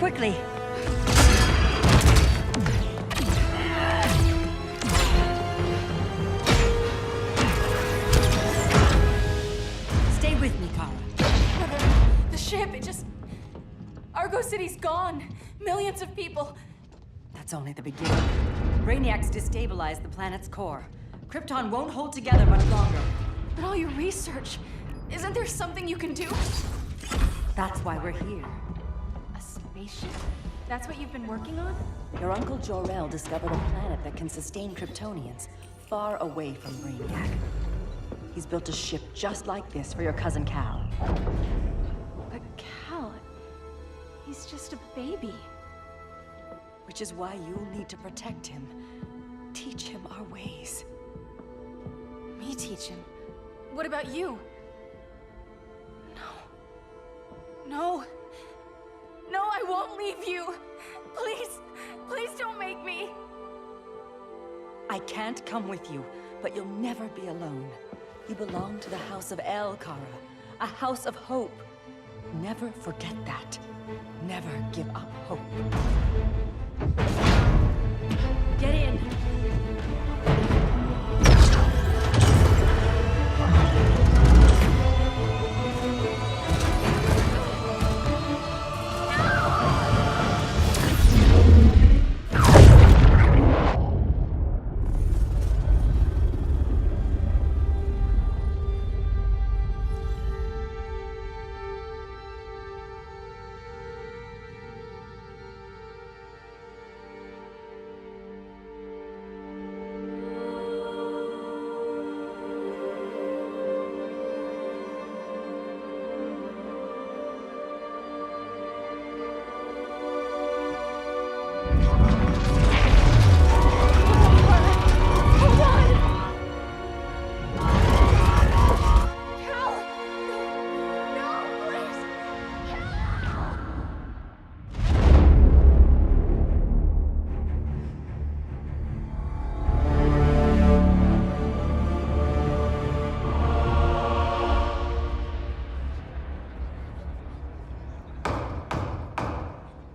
quickly. Stay with me, Kara. The ship, it just... Argo City's gone. Millions of people. That's only the beginning. Brainiac's destabilized the planet's core. Krypton won't hold together much longer. But all your research, isn't there something you can do? That's why we're here. A spaceship? That's what you've been working on? Your uncle Jor-El discovered a planet that can sustain Kryptonians, far away from Brainiac. He's built a ship just like this for your cousin Cal. But Cal... he's just a baby. Which is why you'll need to protect him. Teach him our ways. Me teach him? What about you? No. No, I won't leave you. Please, please don't make me. I can't come with you, but you'll never be alone. You belong to the House of El, Kara. A house of hope. Never forget that. Never give up hope. Get in.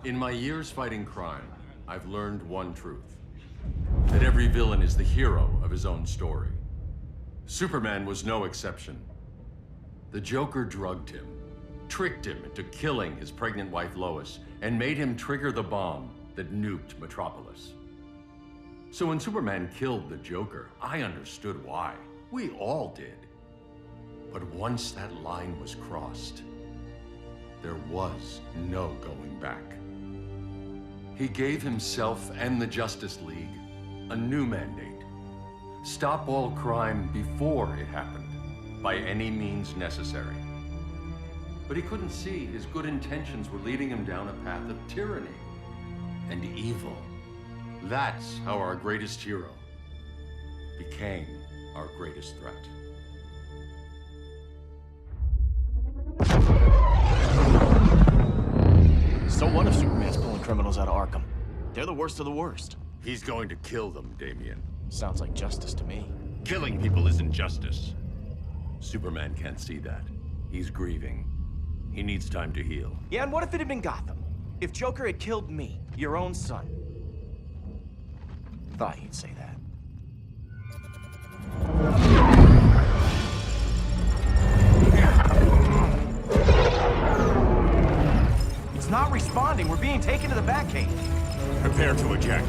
In my years fighting crime, I've learned one truth. That every villain is the hero of his own story. Superman was no exception. The Joker drugged him, tricked him into killing his pregnant wife Lois, and made him trigger the bomb that nuked Metropolis. So when Superman killed the Joker, I understood why. We all did. But once that line was crossed, there was no going back. He gave himself and the Justice League a new mandate. Stop all crime before it happened, by any means necessary. But he couldn't see his good intentions were leading him down a path of tyranny and evil. That's how our greatest hero became our greatest threat. So what if Superman's pulling criminals out of Arkham? They're the worst of the worst. He's going to kill them, Damian. Sounds like justice to me. Killing people isn't justice. Superman can't see that. He's grieving. He needs time to heal. Yeah, and what if it had been Gotham? If Joker had killed me, your own son? Thought you'd say that. It's not responding. We're being taken to the Batcave. Prepare to eject.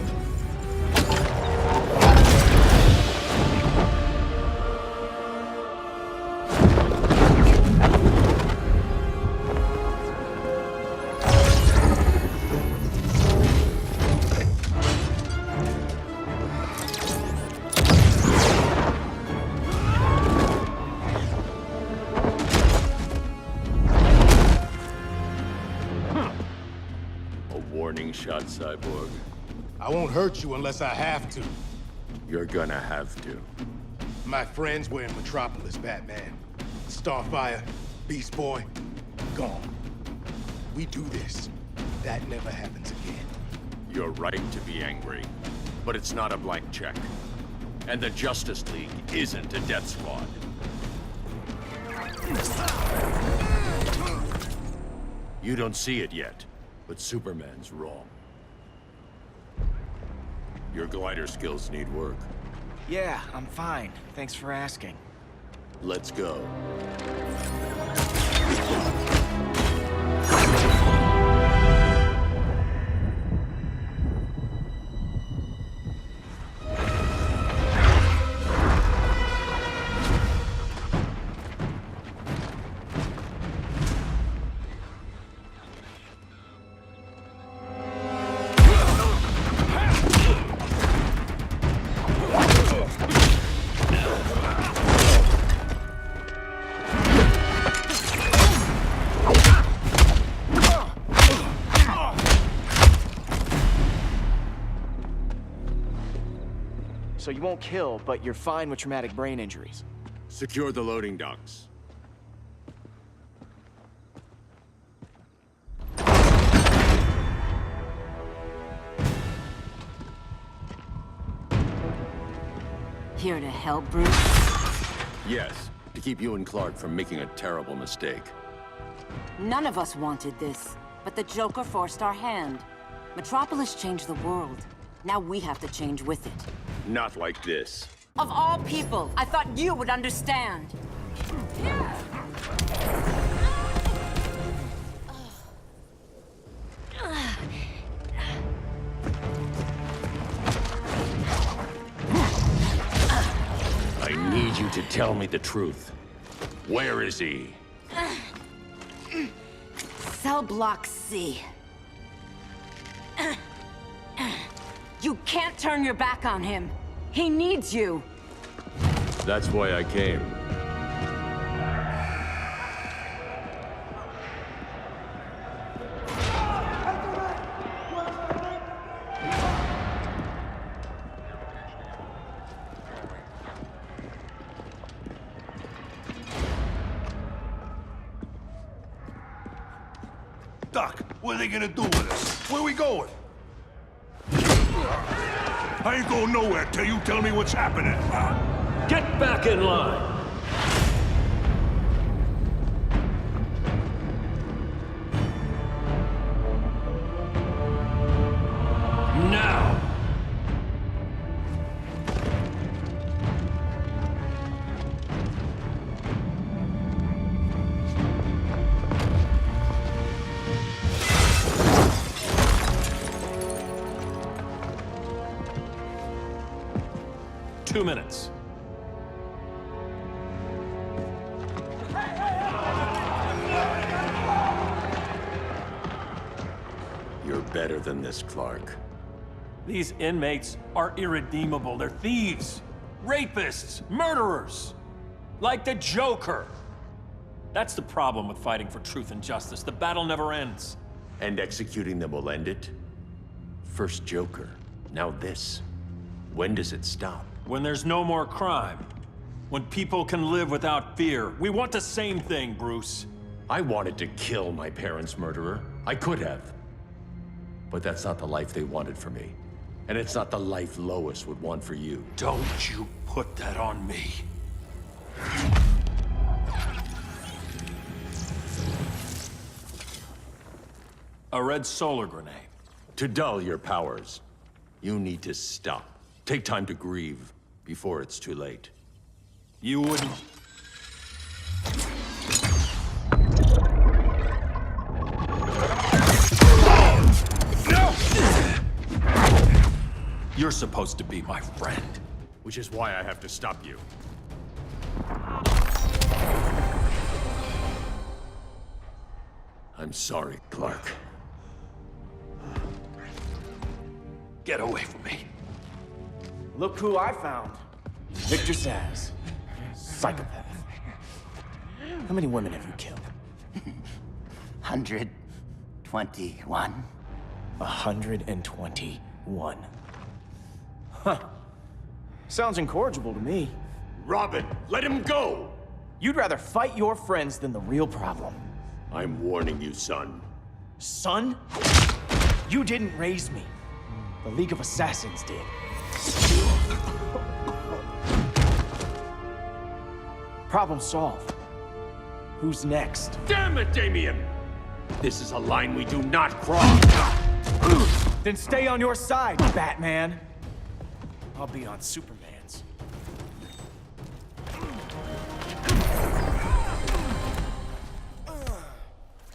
Warning shot, Cyborg. I won't hurt you unless I have to. You're gonna have to. My friends were in Metropolis, Batman. Starfire, Beast Boy, gone. We do this. That never happens again. You're right to be angry, but it's not a blank check. And the Justice League isn't a death squad. You don't see it yet, But Superman's wrong. Your glider skills need work. Yeah, I'm fine. Thanks for asking. Let's go. So you won't kill, but you're fine with traumatic brain injuries. Secure the loading docks. Here to help, Bruce? Yes, to keep you and Clark from making a terrible mistake. None of us wanted this, but the Joker forced our hand. Metropolis changed the world. Now we have to change with it. Not like this. Of all people, I thought you would understand. I need you to tell me the truth. Where is he? Cell Block C. You can't turn your back on him. He needs you. That's why I came. Doc, what are they gonna do with us? Where we going? I ain't going nowhere till you tell me what's happening. Get back in line! Now! Two minutes. You're better than this, Clark. These inmates are irredeemable. They're thieves, rapists, murderers. Like the Joker. That's the problem with fighting for truth and justice. The battle never ends. And executing them will end it? First Joker, now this. When does it stop? When there's no more crime. When people can live without fear. We want the same thing, Bruce. I wanted to kill my parents' murderer. I could have. But that's not the life they wanted for me. And it's not the life Lois would want for you. Don't you put that on me. A red solar grenade. To dull your powers, you need to stop. Take time to grieve before it's too late. You wouldn't... You're supposed to be my friend. Which is why I have to stop you. I'm sorry, Clark. Get away from me. Look who I found. Victor Zsasz. Psychopath. How many women have you killed? 121. 121. Huh. Sounds incorrigible to me. Robin, let him go! You'd rather fight your friends than the real problem. I'm warning you, son. Son? You didn't raise me. The League of Assassins did. Problem solved. Who's next? Damn it, Damien! This is a line we do not cross. Then stay on your side, Batman. I'll be on Superman's.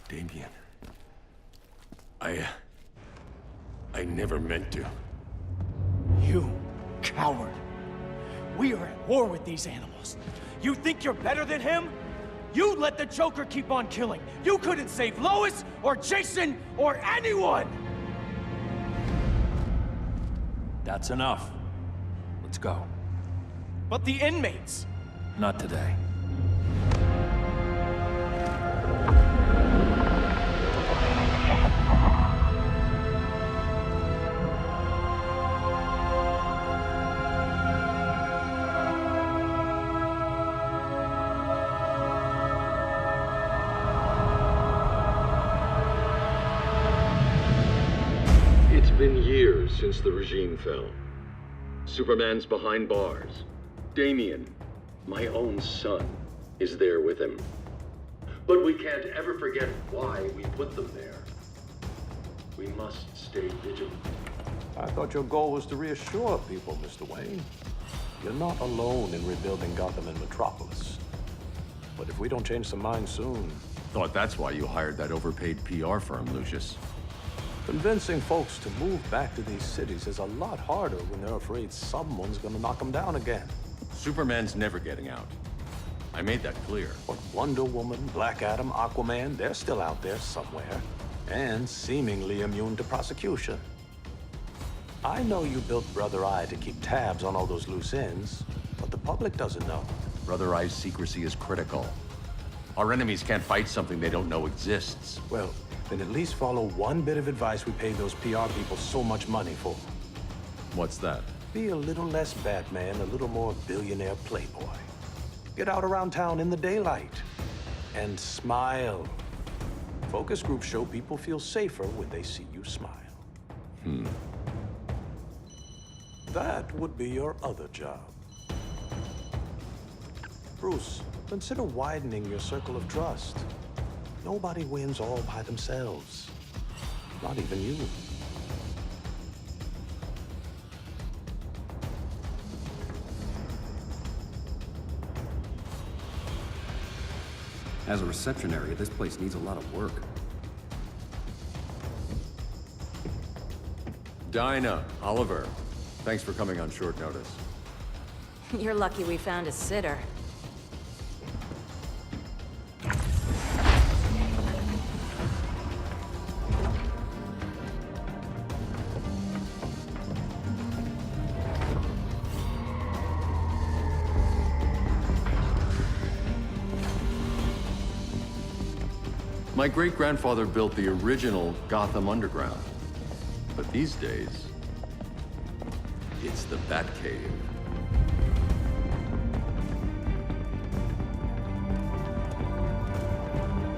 Damien. I never meant to. You coward. We are at war with these animals. You think you're better than him? You let the Joker keep on killing. You couldn't save Lois, or Jason, or anyone! That's enough. Let's go. But the inmates. Not today. It's been years since the regime fell. Superman's behind bars. Damien, my own son, is there with him. But we can't ever forget why we put them there. We must stay vigilant. I thought your goal was to reassure people, Mr. Wayne. You're not alone in rebuilding Gotham and Metropolis. But if we don't change some minds soon... Thought that's why you hired that overpaid PR firm, Lucius. Convincing folks to move back to these cities is a lot harder when they're afraid someone's gonna knock them down again. Superman's never getting out. I made that clear. But Wonder Woman, Black Adam, Aquaman, they're still out there somewhere. And seemingly immune to prosecution. I know you built Brother Eye to keep tabs on all those loose ends, but the public doesn't know. Brother Eye's secrecy is critical. Our enemies can't fight something they don't know exists. Well, then at least follow one bit of advice we pay those PR people so much money for. What's that? Be a little less Batman, a little more billionaire playboy. Get out around town in the daylight. And smile. Focus groups show people feel safer when they see you smile. That would be your other job. Bruce, consider widening your circle of trust. Nobody wins all by themselves. Not even you. As a reception area, this place needs a lot of work. Dinah, Oliver, thanks for coming on short notice. You're lucky we found a sitter. My great-grandfather built the original Gotham Underground. But these days, it's the Batcave.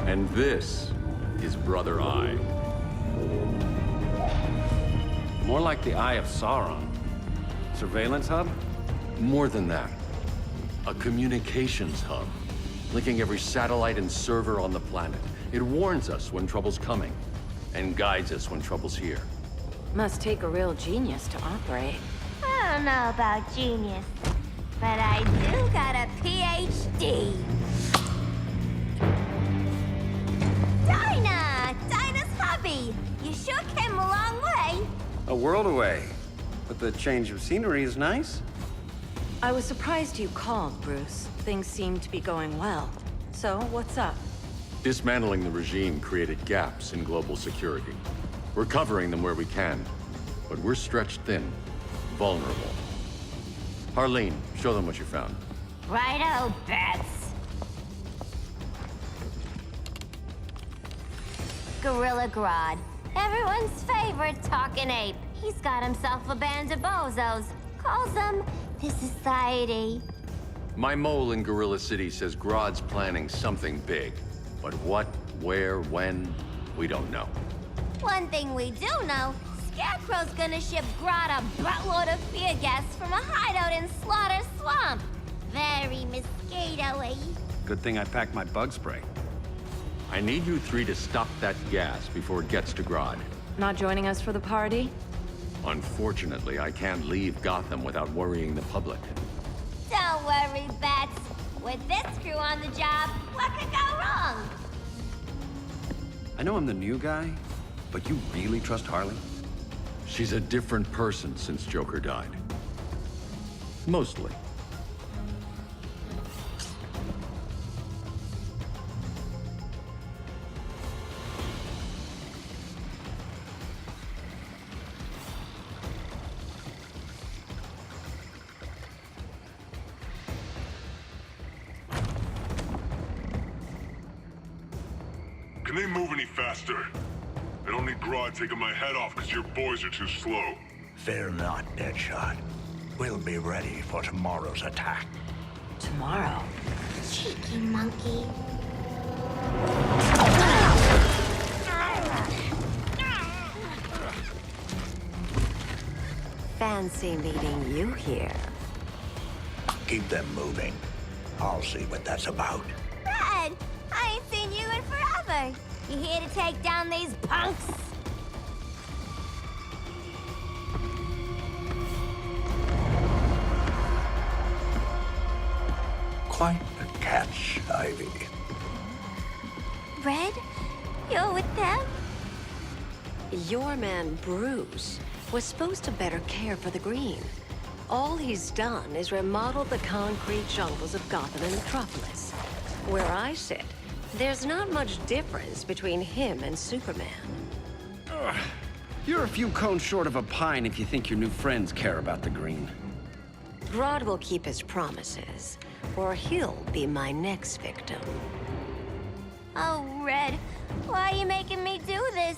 And this is Brother Eye. More like the Eye of Sauron. Surveillance hub? More than that. A communications hub, linking every satellite and server on the planet. It warns us when trouble's coming, and guides us when trouble's here. Must take a real genius to operate. I don't know about genius, but I do got a PhD. Dinah's hubby. You sure came a long way. A world away. But the change of scenery is nice. I was surprised you called, Bruce. Things seem to be going well. So, what's up? Dismantling the regime created gaps in global security. We're covering them where we can, but we're stretched thin, vulnerable. Harleen, show them what you found. Righto, Bats. Gorilla Grodd. Everyone's favorite talking ape. He's got himself a band of bozos. Calls them the Society. My mole in Gorilla City says Grodd's planning something big. But what, where, when, we don't know. One thing we do know, Scarecrow's gonna ship Grodd a buttload of fear gas from a hideout in Slaughter Swamp. Very mosquito-y. Good thing I packed my bug spray. I need you three to stop that gas before it gets to Grodd. Not joining us for the party? Unfortunately, I can't leave Gotham without worrying the public. Don't worry, Bats. With this crew on the job, what could go wrong? I know I'm the new guy, but you really trust Harley? She's a different person since Joker died. Mostly. Can they move any faster? I don't need Grodd taking my head off because your boys are too slow. Fear not, Deadshot. We'll be ready for tomorrow's attack. Tomorrow? Cheeky monkey. Fancy meeting you here. Keep them moving. I'll see what that's about. Red, I ain't seen you in forever. You here to take down these punks? Quite a catch, Ivy. Red, you're with them? Your man, Bruce, was supposed to better care for the Green. All he's done is remodeled the concrete jungles of Gotham and Metropolis. Where I sit, there's not much difference between him and Superman. You're a few cones short of a pine if you think your new friends care about the Green. Grodd will keep his promises, or he'll be my next victim. Oh, Red, why are you making me do this?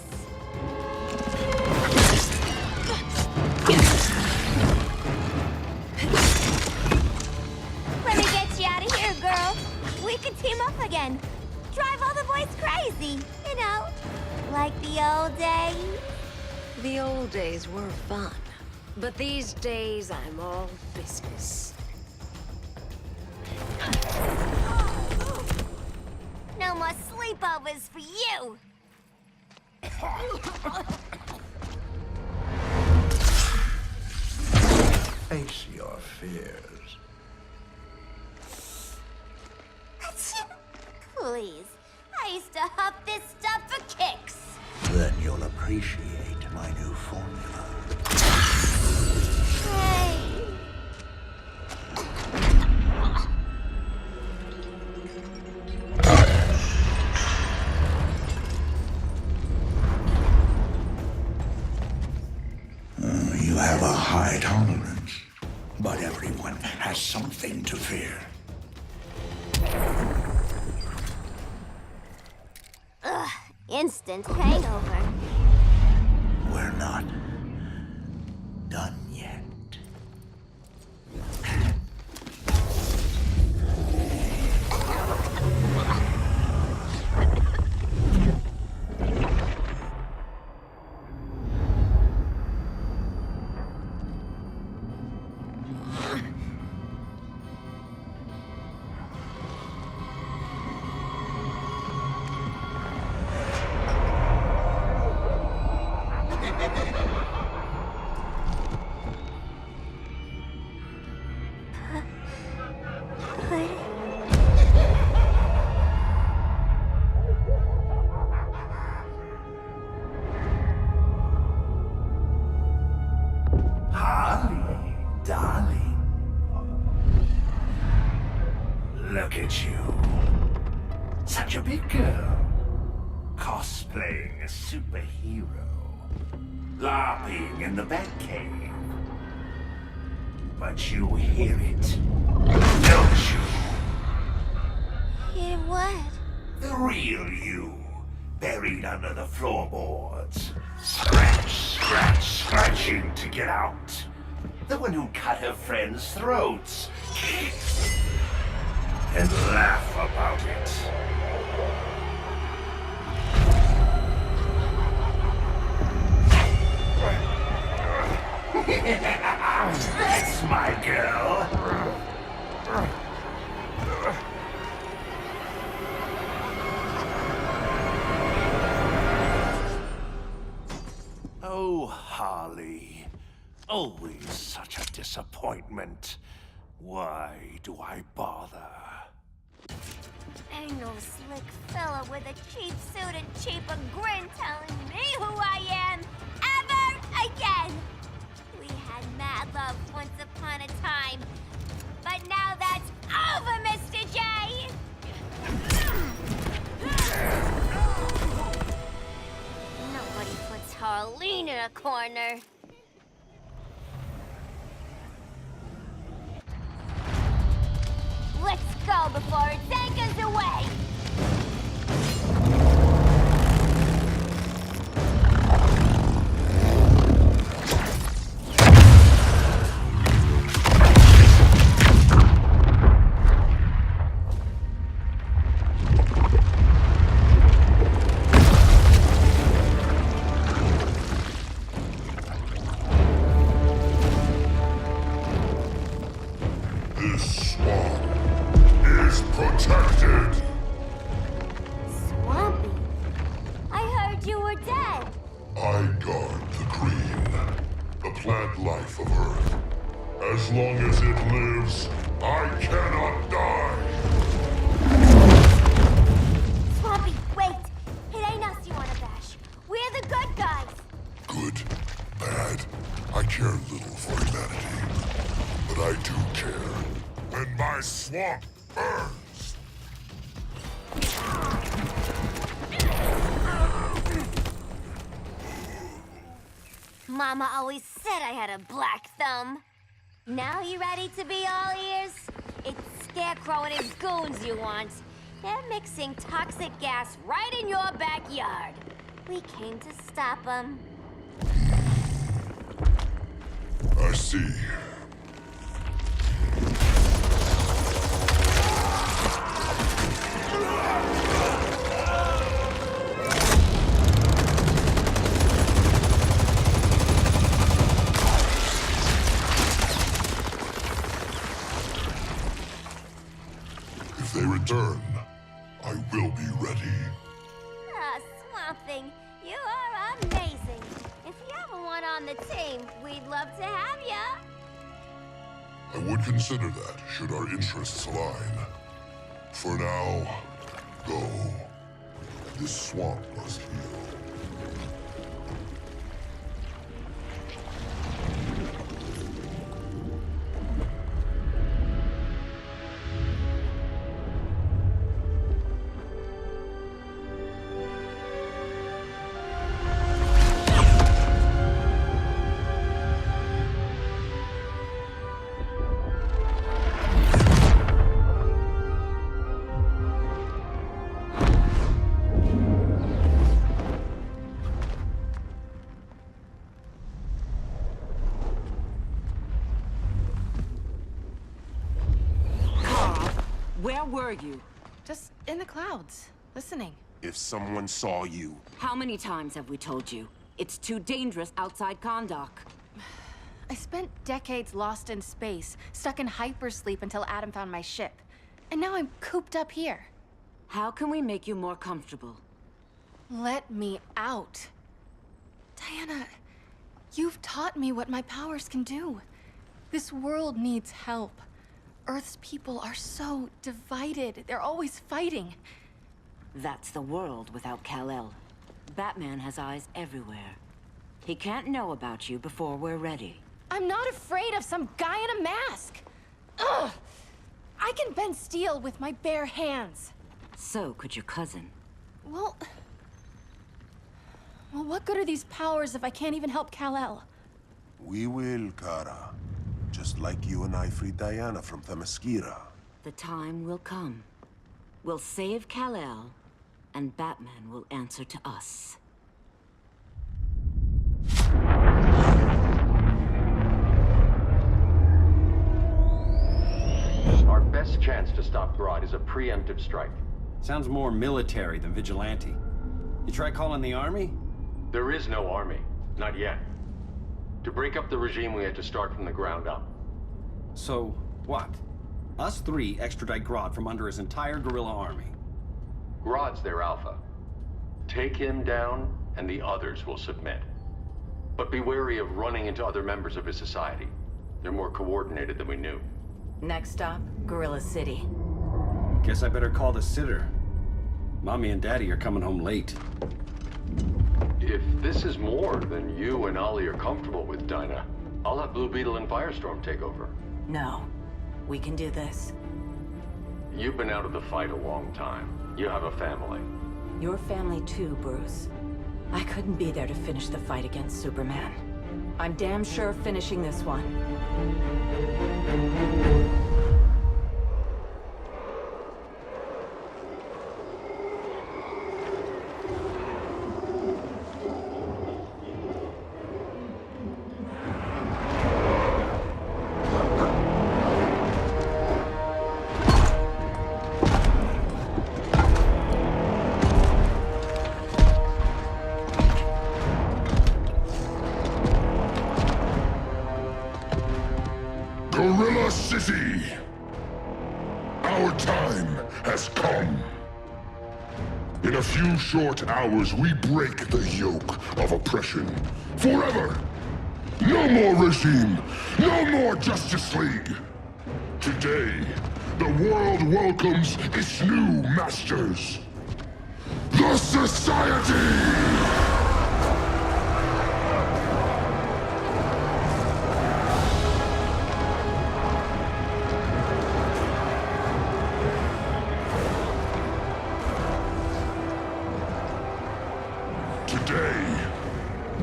Let me get you out of here, girl. We could team up again. Drive all the boys crazy, you know, like the old days. The old days were fun, but these days I'm all business. No more sleepovers for you. Face your fears. Please, I used to huff this stuff for kicks. Then you'll appreciate my new formula. Hey. You have a high tolerance, but everyone has something to fear. Ugh, instant hangover. We're not done yet. Harley, darling. Look at you. Such a big girl. Cosplaying a superhero. LARPing in the Batcave. But you hear it, don't you? Hear what? The real you, buried under the floorboards. Scratch, scratch, scratching to get out. The one who cut her friends' throats. And laugh about it. That's my girl. Harley. Always such a disappointment. Why do I bother? Ain't no slick fella with a cheap suit and cheaper grin telling me who I am ever again! We had mad love once upon a time, but now that's over, Mr. J! Nobody puts Harleen in a corner. Let's go before it takes us away! This swamp is protected. Swampy? I heard you were dead. I guard the green, the plant life of Earth. As long as it lives, I cannot die. Swampy, wait! It ain't us you wanna bash. We're the good guys. Good, bad, I care little for humanity. But I do care. And my swamp burns. Mama always said I had a black thumb. Now you ready to be all ears? It's Scarecrow and his goons you want. They're mixing toxic gas right in your backyard. We came to stop them. I see. If they return, I will be ready. Ah, Swamp Thing, you are amazing. If you ever want on the team, we'd love to have ya. I would consider that, should our interests align. For now, go. This swamp must heal. Where were you? Just in the clouds, listening. If someone saw you... How many times have we told you? It's too dangerous outside Kahndaq. I spent decades lost in space, stuck in hypersleep until Adam found my ship. And now I'm cooped up here. How can we make you more comfortable? Let me out. Diana, you've taught me what my powers can do. This world needs help. Earth's people are so divided. They're always fighting. That's the world without Kal-El. Batman has eyes everywhere. He can't know about you before we're ready. I'm not afraid of some guy in a mask. Ugh! I can bend steel with my bare hands. So could your cousin. Well, what good are these powers if I can't even help Kal-El? We will, Kara. Just like you and I freed Diana from Themyscira. The time will come. We'll save Kal-El, and Batman will answer to us. Our best chance to stop Grodd is a preemptive strike. Sounds more military than vigilante. You try calling the army? There is no army. Not yet. To break up the regime, we had to start from the ground up. So, what? Us three extradite Grodd from under his entire guerrilla army. Grodd's their alpha. Take him down, and the others will submit. But be wary of running into other members of his society. They're more coordinated than we knew. Next stop, Gorilla City. Guess I better call the sitter. Mommy and Daddy are coming home late. If this is more than you and Ollie are comfortable with, Dinah, I'll have Blue Beetle and Firestorm take over. No. We can do this. You've been out of the fight a long time. You have a family. Your family too, Bruce. I couldn't be there to finish the fight against Superman. I'm damn sure finishing this one. Gorilla City! Our time has come. In a few short hours, we break the yoke of oppression. Forever! No more regime! No more Justice League! Today, the world welcomes its new masters. The Society! Today,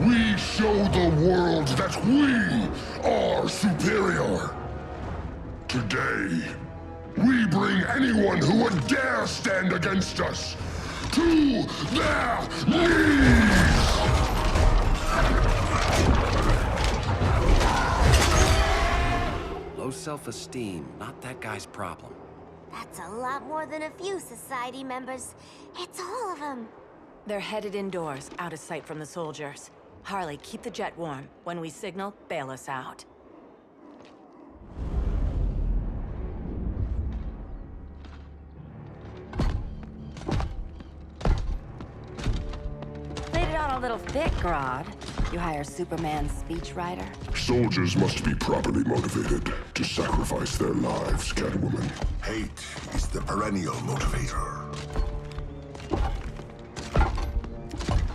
we show the world that we are superior. Today, we bring anyone who would dare stand against us to their knees! Low self-esteem, not that guy's problem. That's a lot more than a few society members. It's all of them. They're headed indoors, out of sight from the soldiers. Harley, keep the jet warm. When we signal, bail us out. Played it on a little thick, Grodd. You hire Superman's speechwriter? Soldiers must be properly motivated to sacrifice their lives, Catwoman. Hate is the perennial motivator.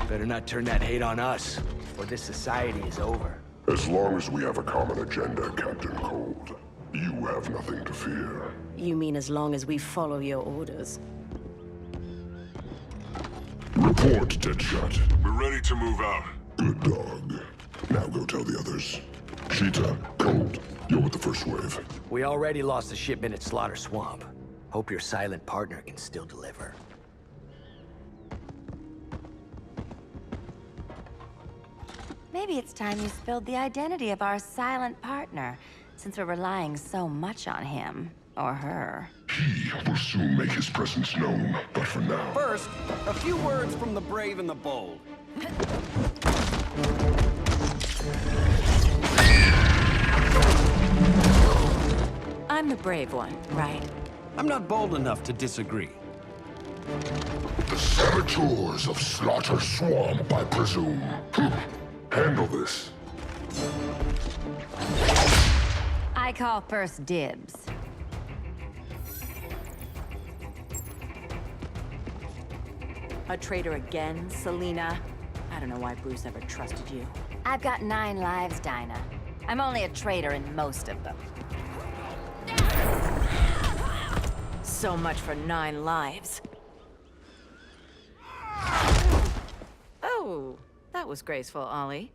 Better not turn that hate on us, or this society is over. As long as we have a common agenda, Captain Cold, you have nothing to fear. You mean as long as we follow your orders? Report, Deadshot. We're ready to move out. Good dog. Now go tell the others. Cheetah, Cold, you're with the first wave. We already lost a shipment at Slaughter Swamp. Hope your silent partner can still deliver. Maybe it's time you spilled the identity of our silent partner, since we're relying so much on him. Or her. He will soon make his presence known, but for now... First, a few words from the brave and the bold. I'm the brave one, right? I'm not bold enough to disagree. The saboteurs of Slaughter Swamp, I presume. Handle this. I call first dibs. A traitor again, Selina? I don't know why Bruce ever trusted you. I've got 9 lives, Dinah. I'm only a traitor in most of them. So much for 9 lives. Oh, that was graceful, Ollie.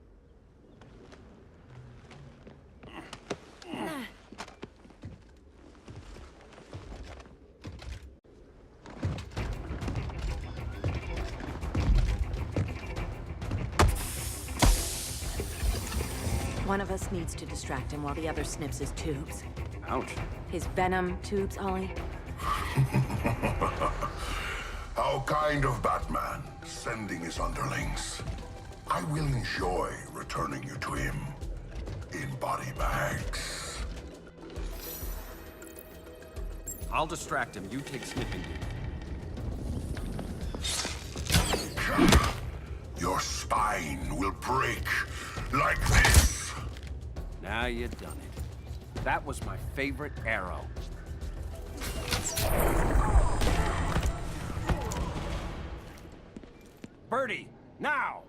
One of us needs to distract him while the other snips his tubes. Ouch. His venom tubes, Ollie? How kind of Batman, sending his underlings. I will enjoy returning you to him in body bags. I'll distract him. You take sniffing. Your spine will break like this. Now you done it. That was my favorite arrow. Birdie, now!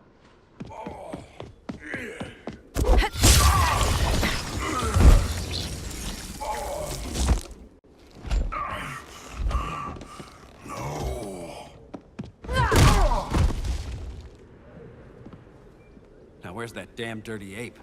Now where's that damn dirty ape?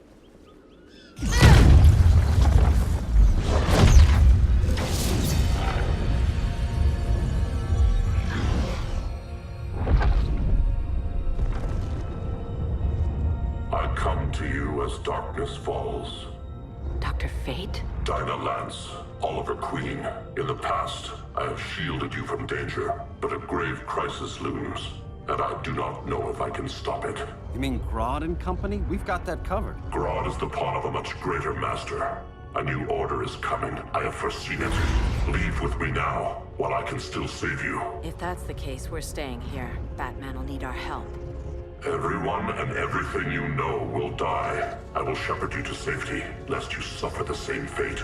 I come to you as darkness falls. Dr. Fate? Dinah Lance, Oliver Queen. In the past, I have shielded you from danger, but a grave crisis looms, and I do not know if I can stop it. You mean Grodd and company? We've got that covered. Grodd is the pawn of a much greater master. A new order is coming. I have foreseen it. Leave with me now, while I can still save you. If that's the case, we're staying here. Batman will need our help. Everyone and everything you know will die. I will shepherd you to safety, lest you suffer the same fate.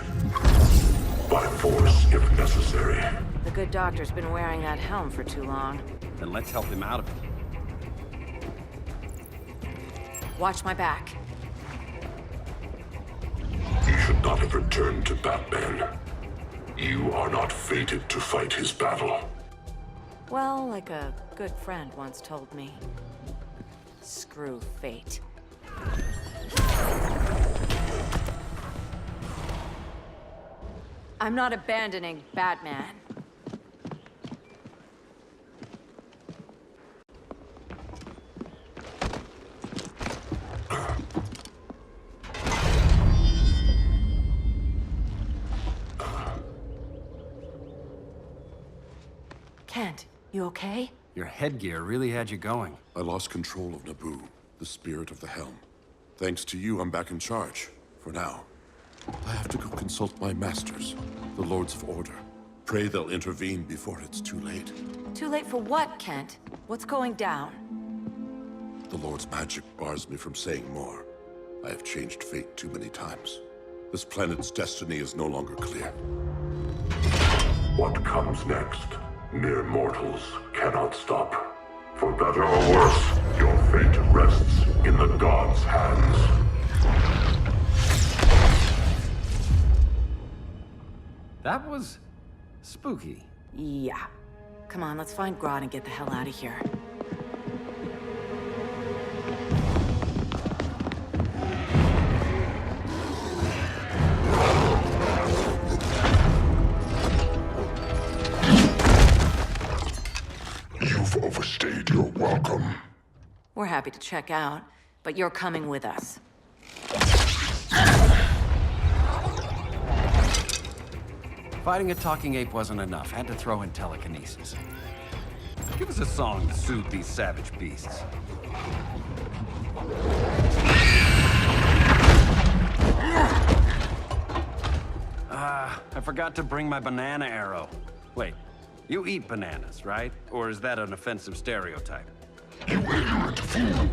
By force, if necessary. The good doctor's been wearing that helm for too long. Then let's help him out of it. Watch my back. You should not have returned to Batman. You are not fated to fight his battle. Well, like a good friend once told me. Screw fate. I'm not abandoning Batman. Kent, you okay? Your headgear really had you going. I lost control of Naboo, the spirit of the helm. Thanks to you, I'm back in charge. For now. I have to go consult my masters, the Lords of Order. Pray they'll intervene before it's too late. Too late for what, Kent? What's going down? The Lord's magic bars me from saying more. I have changed fate too many times. This planet's destiny is no longer clear. What comes next? Mere mortals cannot stop. For better or worse, your fate rests in the gods' hands. That was spooky. Yeah. Come on, let's find Grodd and get the hell out of here. You've overstayed your welcome. We're happy to check out, but you're coming with us. Fighting a talking ape wasn't enough. Had to throw in telekinesis. Give us a song to soothe these savage beasts. I forgot to bring my banana arrow. Wait, you eat bananas, right? Or is that an offensive stereotype? You ignorant fool!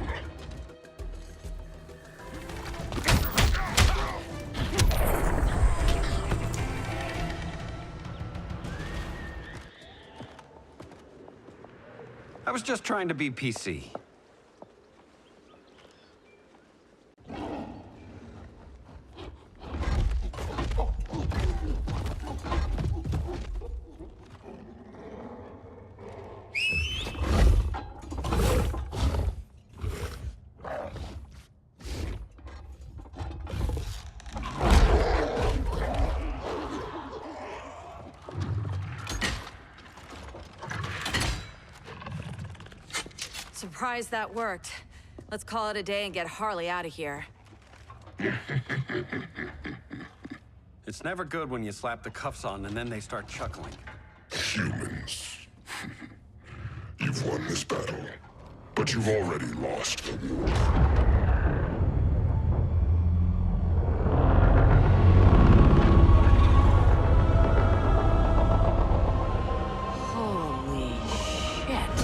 I was just trying to be PC. Surprised that worked. Let's call it a day and get Harley out of here. It's never good when you slap the cuffs on and then they start chuckling. Humans. You've won this battle, but you've already lost the war. Holy shit.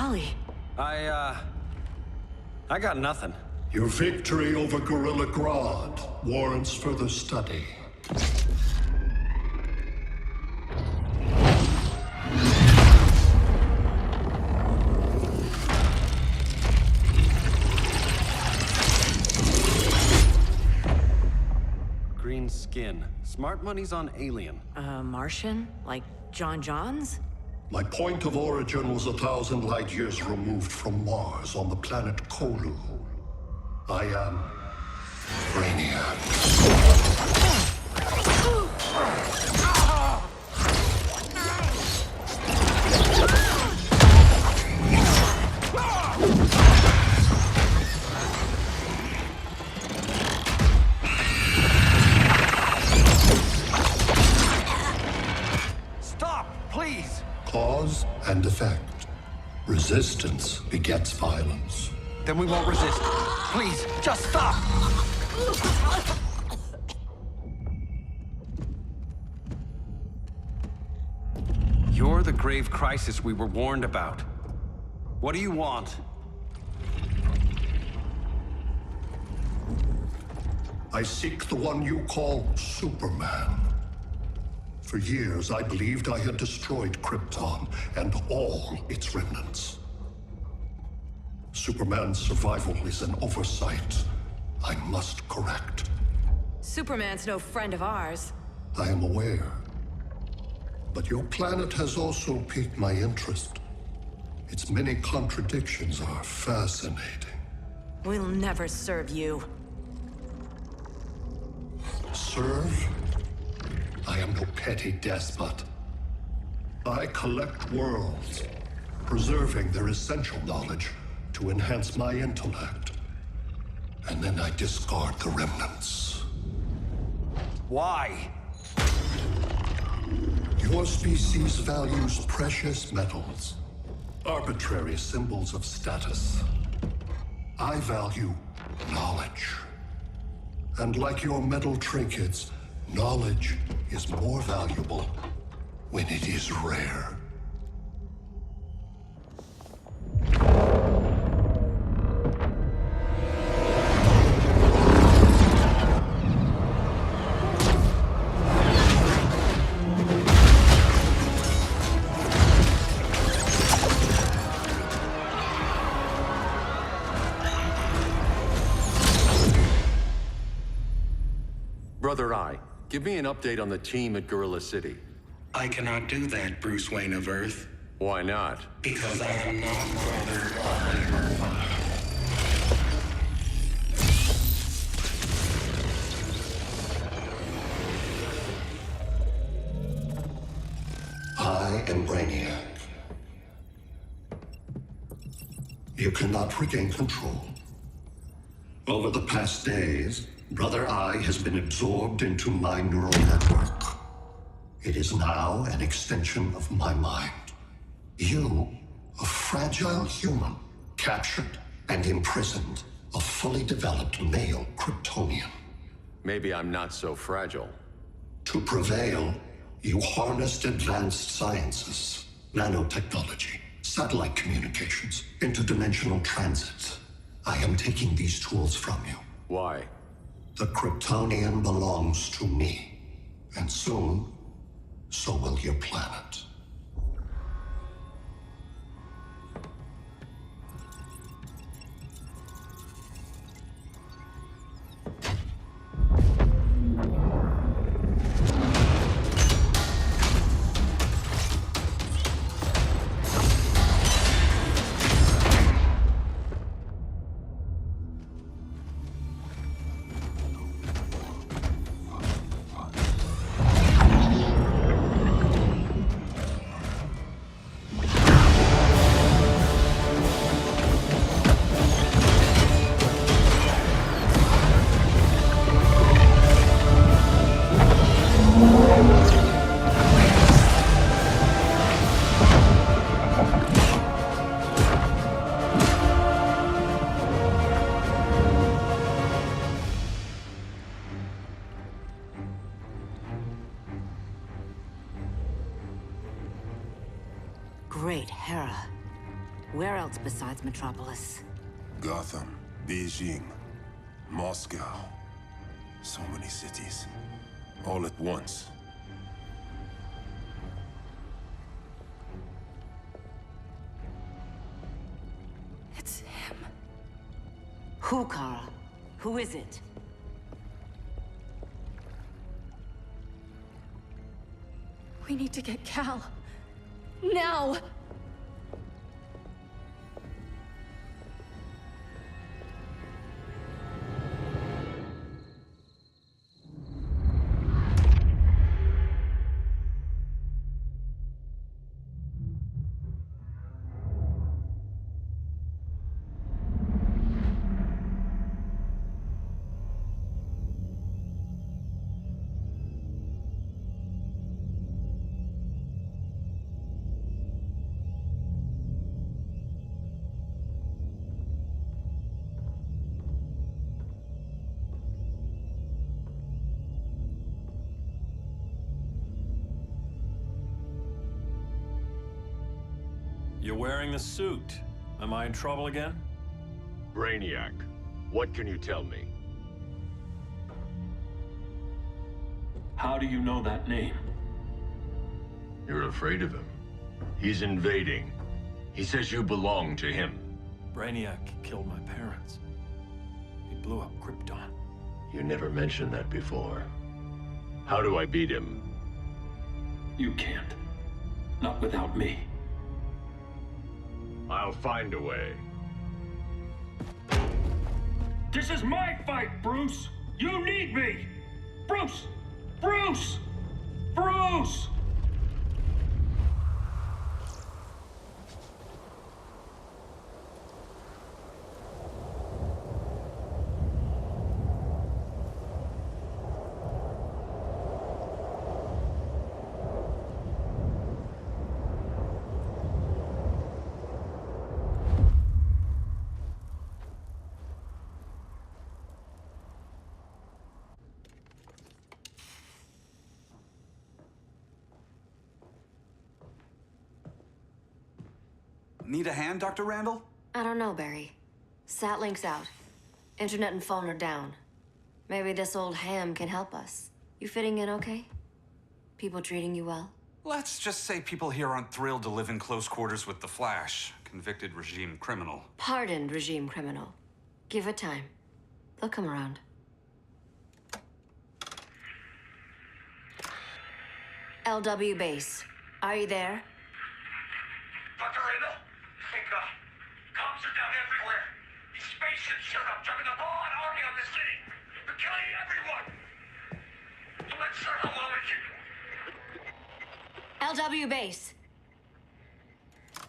Ollie. I got nothing. Your victory over Gorilla Grodd warrants further study. Green skin. Smart money's on alien. Martian? Like John Johns? My point of origin was 1,000 light years removed from Mars on the planet Kolu. I am Brainiac. Stop, please! Cause and effect. Resistance begets violence. Then we won't resist. Please, just stop! You're the grave crisis we were warned about. What do you want? I seek the one you call Superman. For years, I believed I had destroyed Krypton and all its remnants. Superman's survival is an oversight I must correct. Superman's no friend of ours. I am aware. But your planet has also piqued my interest. Its many contradictions are fascinating. We'll never serve you. Serve? I am no petty despot. I collect worlds, preserving their essential knowledge to enhance my intellect. And then I discard the remnants. Why? Your species values precious metals, arbitrary symbols of status. I value knowledge. And like your metal trinkets, knowledge is more valuable when it is rare. Brother Eye, give me an update on the team at Gorilla City. I cannot do that, Bruce Wayne of Earth. Why not? Because I am not Brother Eye. I am Brainiac. You cannot regain control. Over the past days, Brother Eye has been absorbed into my neural network. It is now an extension of my mind. You, a fragile human, captured and imprisoned a fully developed male Kryptonian. Maybe I'm not so fragile. To prevail, you harnessed advanced sciences, nanotechnology, satellite communications, interdimensional transit. I am taking these tools from you. Why? The Kryptonian belongs to me. And soon, so will your planet. Great Hera. Where else besides Metropolis? Gotham, Beijing, Moscow. So many cities. All at once. It's him. Who, Kara? Who is it? We need to get Cal. Now! You're wearing the suit. Am I in trouble again? Brainiac, what can you tell me? How do you know that name? You're afraid of him. He's invading. He says you belong to him. Brainiac killed my parents. He blew up Krypton. You never mentioned that before. How do I beat him? You can't. Not without me. I'll find a way. This is my fight, Bruce! You need me! Bruce! Bruce! Bruce! Need a hand, Dr. Randall? I don't know, Barry. Satlink's out. Internet and phone are down. Maybe this old ham can help us. You fitting in okay? People treating you well? Let's just say people here aren't thrilled to live in close quarters with the Flash, convicted regime criminal. Pardoned regime criminal. Give it time. They'll come around. LW base. Are you there? Dr. Randall? Thank God. Cops are down everywhere. These spaceships showed up, driving a ball-on army on the city. They're killing everyone. I'm not sure how long it can... LW base.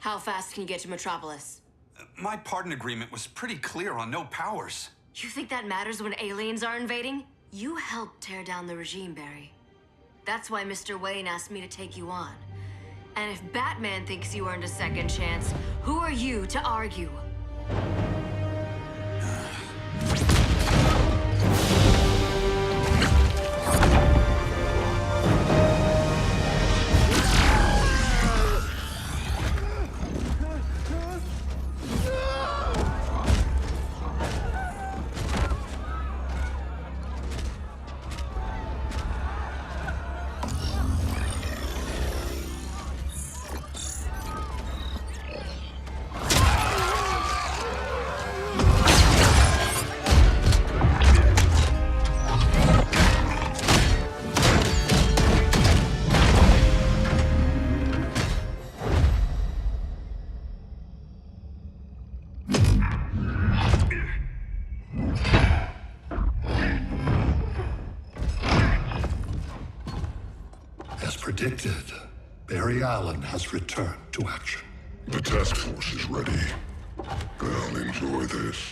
How fast can you get to Metropolis? My pardon agreement was pretty clear on no powers. You think that matters when aliens are invading? You helped tear down the regime, Barry. That's why Mr. Wayne asked me to take you on. And if Batman thinks you earned a second chance, who are you to argue? As predicted, Barry Allen has returned to action. The task force is ready. They'll enjoy this.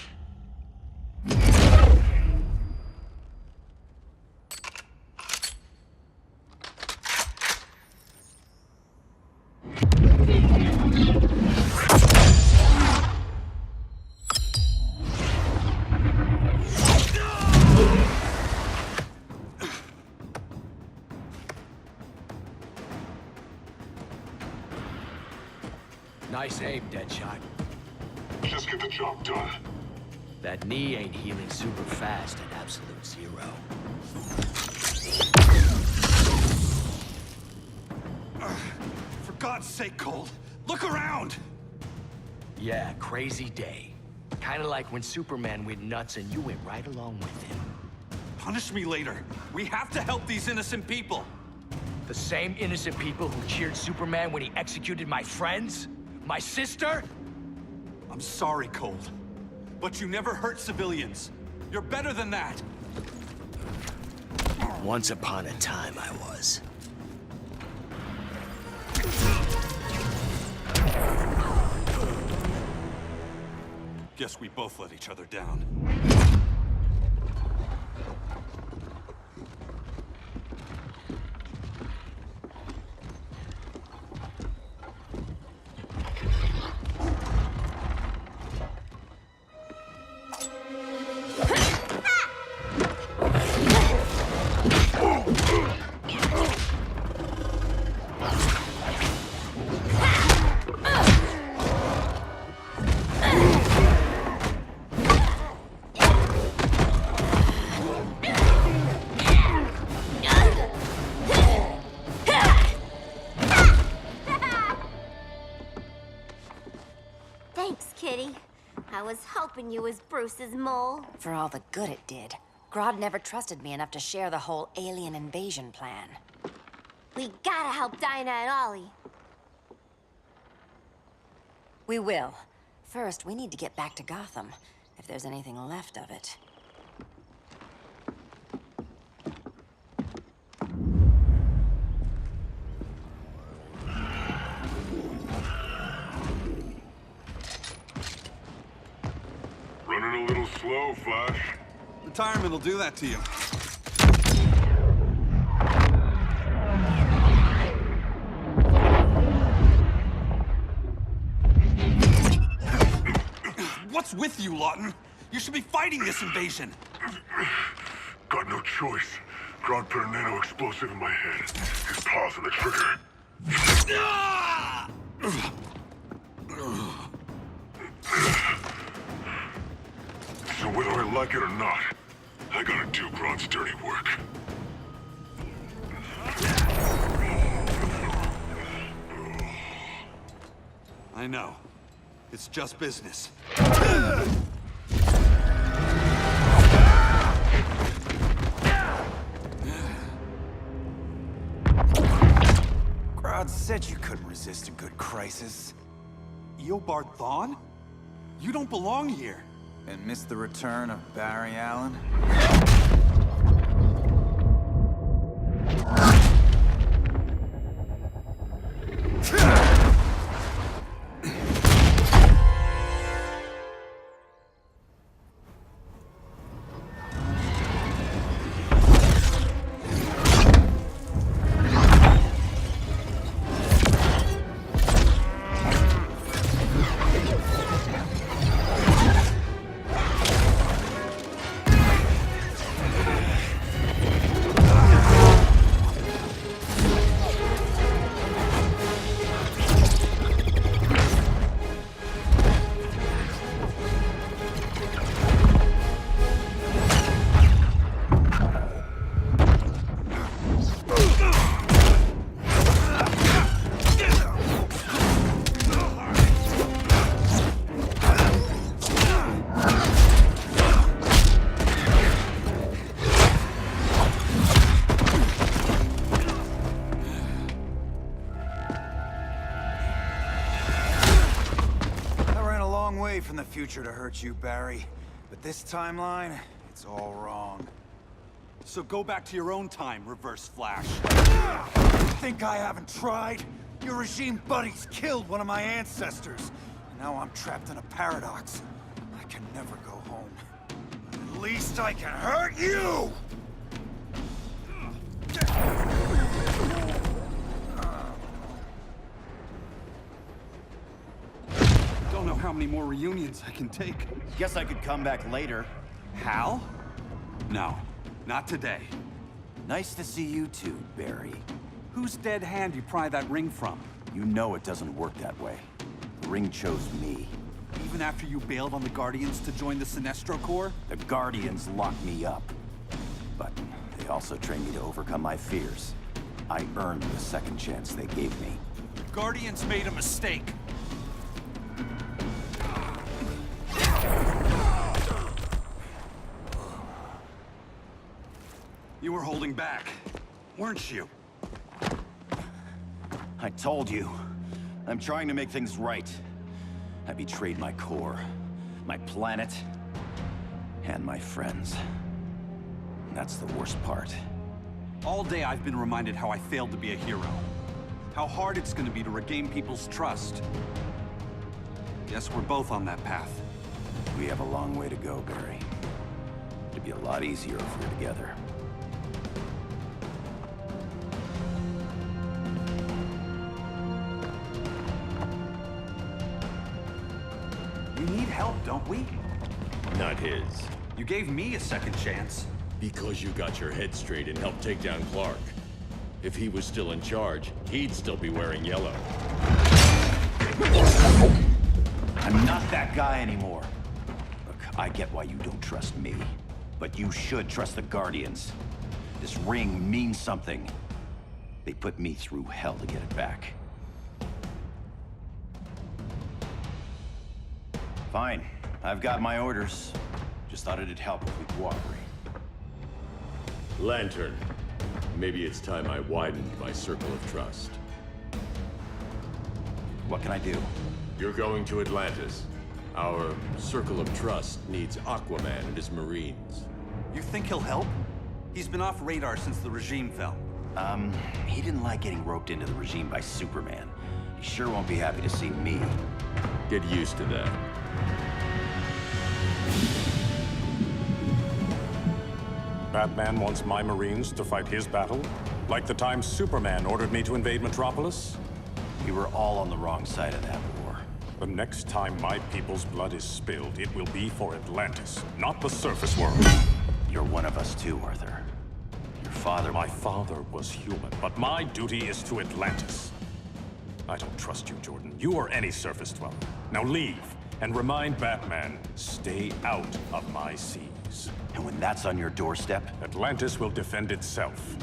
Nice aim, Deadshot. Just get the job done. That knee ain't healing super fast at absolute zero. For God's sake, Cole, look around! Yeah, crazy day. Kinda like when Superman went nuts and you went right along with him. Punish me later. We have to help these innocent people. The same innocent people who cheered Superman when he executed my friends? My sister? I'm sorry, Cole. But you never hurt civilians. You're better than that. Once upon a time, I was. Guess we both let each other down. Thanks, Kitty. I was hoping you was Bruce's mole. For all the good it did. Grodd never trusted me enough to share the whole alien invasion plan. We gotta help Dinah and Ollie. We will. First, we need to get back to Gotham, if there's anything left of it. Running a little slow, Flash. Retirement will do that to you. What's with you, Lawton? You should be fighting this invasion. Got no choice. Grodd put a nano-explosive in my head. His paw's on the trigger. So whether I like it or not, I gotta do Grodd's dirty work. I know. It's just business. Grodd said you couldn't resist a good crisis. Eobard Thawne? You don't belong here. And miss the return of Barry Allen? From the future to hurt you, Barry. But this timeline, it's all wrong. So go back to your own time, Reverse Flash. Think I haven't tried? Your regime buddies killed one of my ancestors. And now I'm trapped in a paradox. I can never go home. At least I can hurt you! Don't know how many more reunions I can take. Guess I could come back later. Hal? No, not today. Nice to see you too, Barry. Whose dead hand you pry that ring from? You know it doesn't work that way. The ring chose me. Even after you bailed on the Guardians to join the Sinestro Corps? The Guardians locked me up. But they also trained me to overcome my fears. I earned the second chance they gave me. The Guardians made a mistake. You were holding back, weren't you? I told you. I'm trying to make things right. I betrayed my Corps, my planet, and my friends. And that's the worst part. All day I've been reminded how I failed to be a hero. How hard it's going to be to regain people's trust. Guess we're both on that path. We have a long way to go, Barry. It'd be a lot easier if we were together. We need help, don't we? Not his. You gave me a second chance. Because you got your head straight and helped take down Clark. If he was still in charge, he'd still be wearing yellow. I'm not that guy anymore. Look, I get why you don't trust me. But you should trust the Guardians. This ring means something. They put me through hell to get it back. Fine. I've got my orders. Just thought it'd help if we cooperate. Lantern. Maybe it's time I widened my circle of trust. What can I do? You're going to Atlantis. Our circle of trust needs Aquaman and his Marines. You think he'll help? He's been off radar since the regime fell. He didn't like getting roped into the regime by Superman. He sure won't be happy to see me. Get used to that. Batman wants my Marines to fight his battle? Like the time Superman ordered me to invade Metropolis? We were all on the wrong side of that war. The next time my people's blood is spilled, it will be for Atlantis, not the surface world. You're one of us too, Arthur. Your father... My father was human, but my duty is to Atlantis. I don't trust you, Jordan. You or any surface dweller. Now leave, and remind Batman, stay out of my seas. And when that's on your doorstep? Atlantis will defend itself.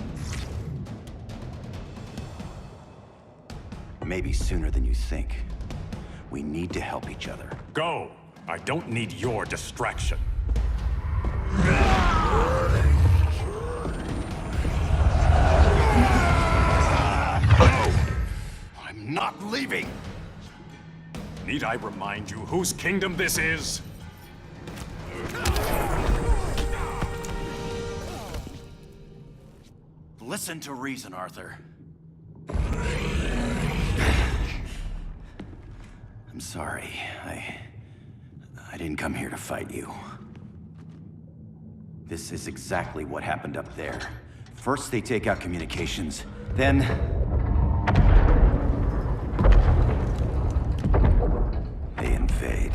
Maybe sooner than you think. We need to help each other. Go! I don't need your distraction. I'm not leaving! Need I remind you whose kingdom this is? Listen to reason, Arthur. I'm sorry. I didn't come here to fight you. This is exactly what happened up there. First they take out communications, then... they invade.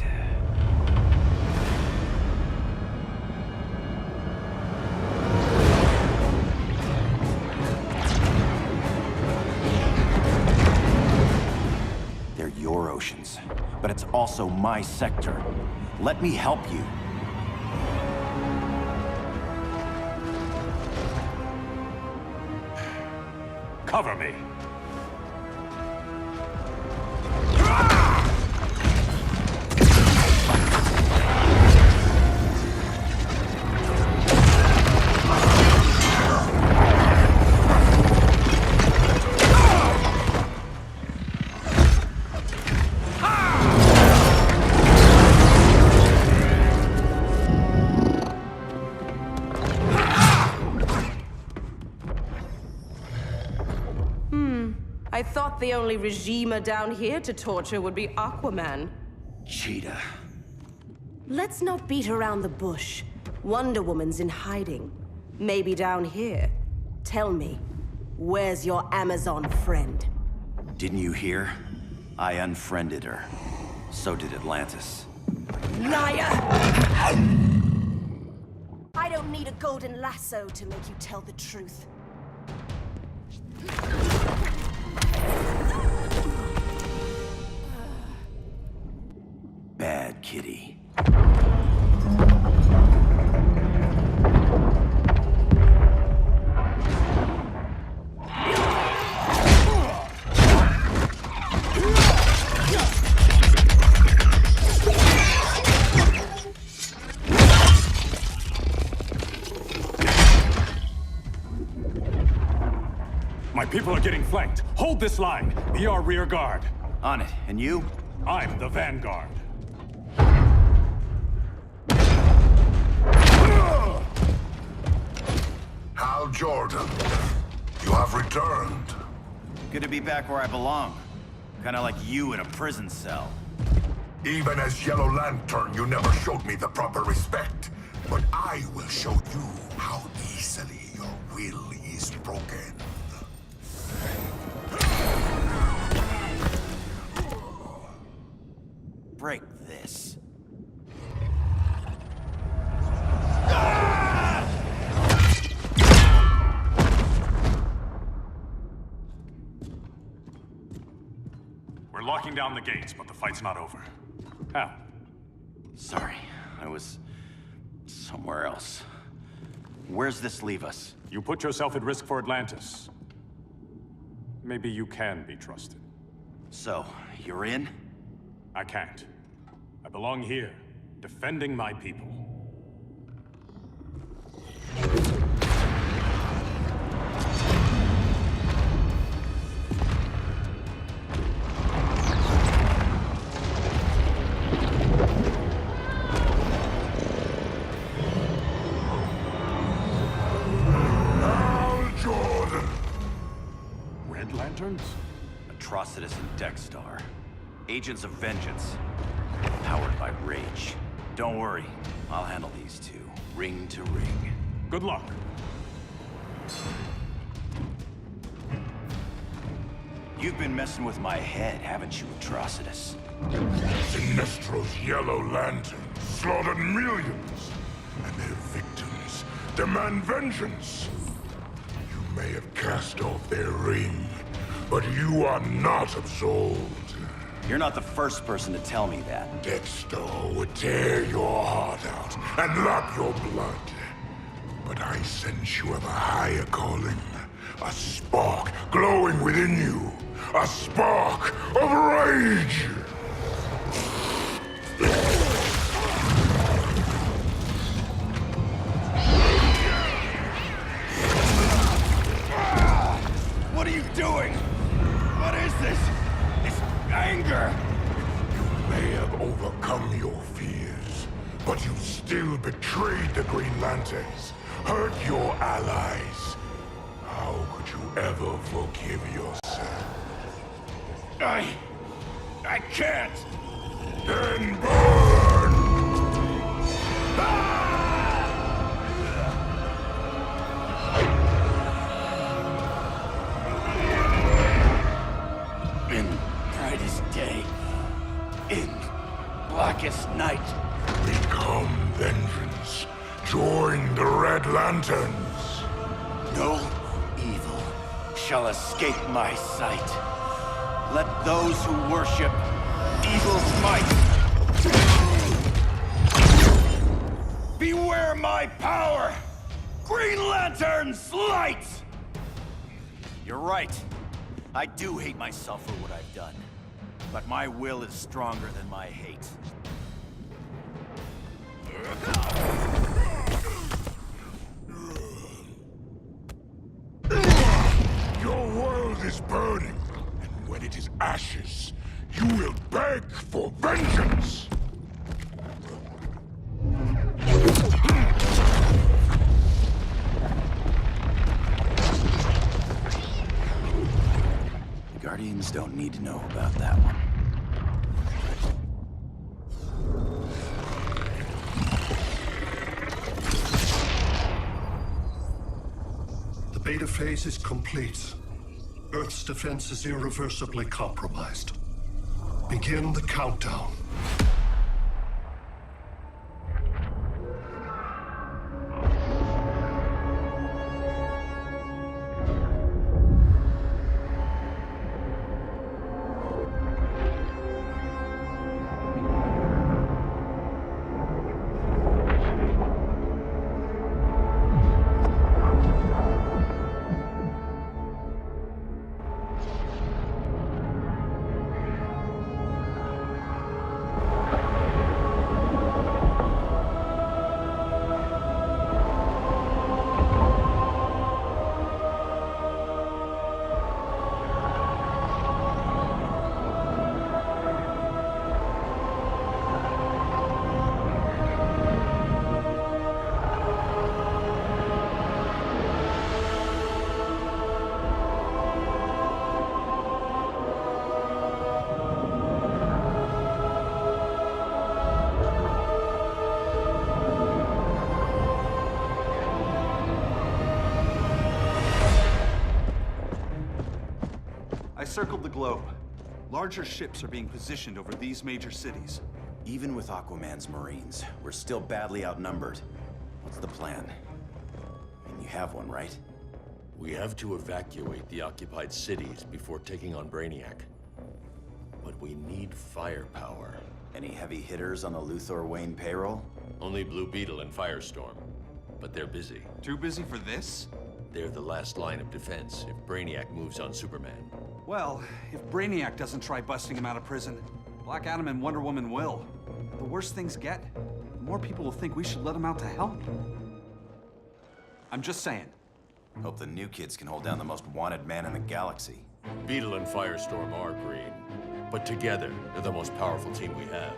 They're your oceans, but it's also my sector. Let me help you. Cover me. I thought the only regimer down here to torture would be Aquaman. Cheetah. Let's not beat around the bush. Wonder Woman's in hiding. Maybe down here. Tell me, where's your Amazon friend? Didn't you hear? I unfriended her. So did Atlantis. Liar! I don't need a golden lasso to make you tell the truth. Bad people are getting flanked. Hold this line. Be our rear guard. On it. And you? I'm the vanguard. Hal Jordan, you have returned. Good to be back where I belong. Kinda like you in a prison cell. Even as Yellow Lantern, you never showed me the proper respect. But I will show you how easily your will is broken. Break this. We're locking down the gates, but the fight's not over. Hal. Sorry, I was somewhere else. Where's this leave us? You put yourself at risk for Atlantis. Maybe you can be trusted. So, you're in? I can't. I belong here, defending my people. Lanterns? Atrocitus and Dexstar. Agents of Vengeance. Powered by rage. Don't worry, I'll handle these two, ring to ring. Good luck. You've been messing with my head, haven't you, Atrocitus? Sinestro's Yellow Lantern slaughtered millions, and their victims demand vengeance. You may have cast off their ring, but you are not absolved. You're not the first person to tell me that. Dexter would tear your heart out and lap your blood. But I sense you have a higher calling. A spark glowing within you. A spark of rage! What are you doing? What is this? This anger! You may have overcome your fears, but you still betrayed the Green Lanterns, hurt your allies. How could you ever forgive yourself? I can't! Then burn! In brightest day, in blackest night. Become vengeance. Join the Red Lanterns. No evil shall escape my sight. Let those who worship evil's might beware my power! Green Lantern's light! You're right. I do hate myself for what I've done. But my will is stronger than my hate. Your world is burning, and when it is ashes, you will beg for vengeance! The Guardians don't need to know about that one. The beta phase is complete. Earth's defense is irreversibly compromised. Begin the countdown. circled the globe. Larger ships are being positioned over these major cities. Even with Aquaman's Marines, we're still badly outnumbered. What's the plan? And you have one, right? We have to evacuate the occupied cities before taking on Brainiac. But we need firepower. Any heavy hitters on the Luthor Wayne payroll? Only Blue Beetle and Firestorm. But they're busy. Too busy for this? They're the last line of defense if Brainiac moves on Superman. Well, if Brainiac doesn't try busting him out of prison, Black Adam and Wonder Woman will. The worse things get, the more people will think we should let him out to help. I'm just saying. Hope the new kids can hold down the most wanted man in the galaxy. Beetle and Firestorm are green, but together, they're the most powerful team we have.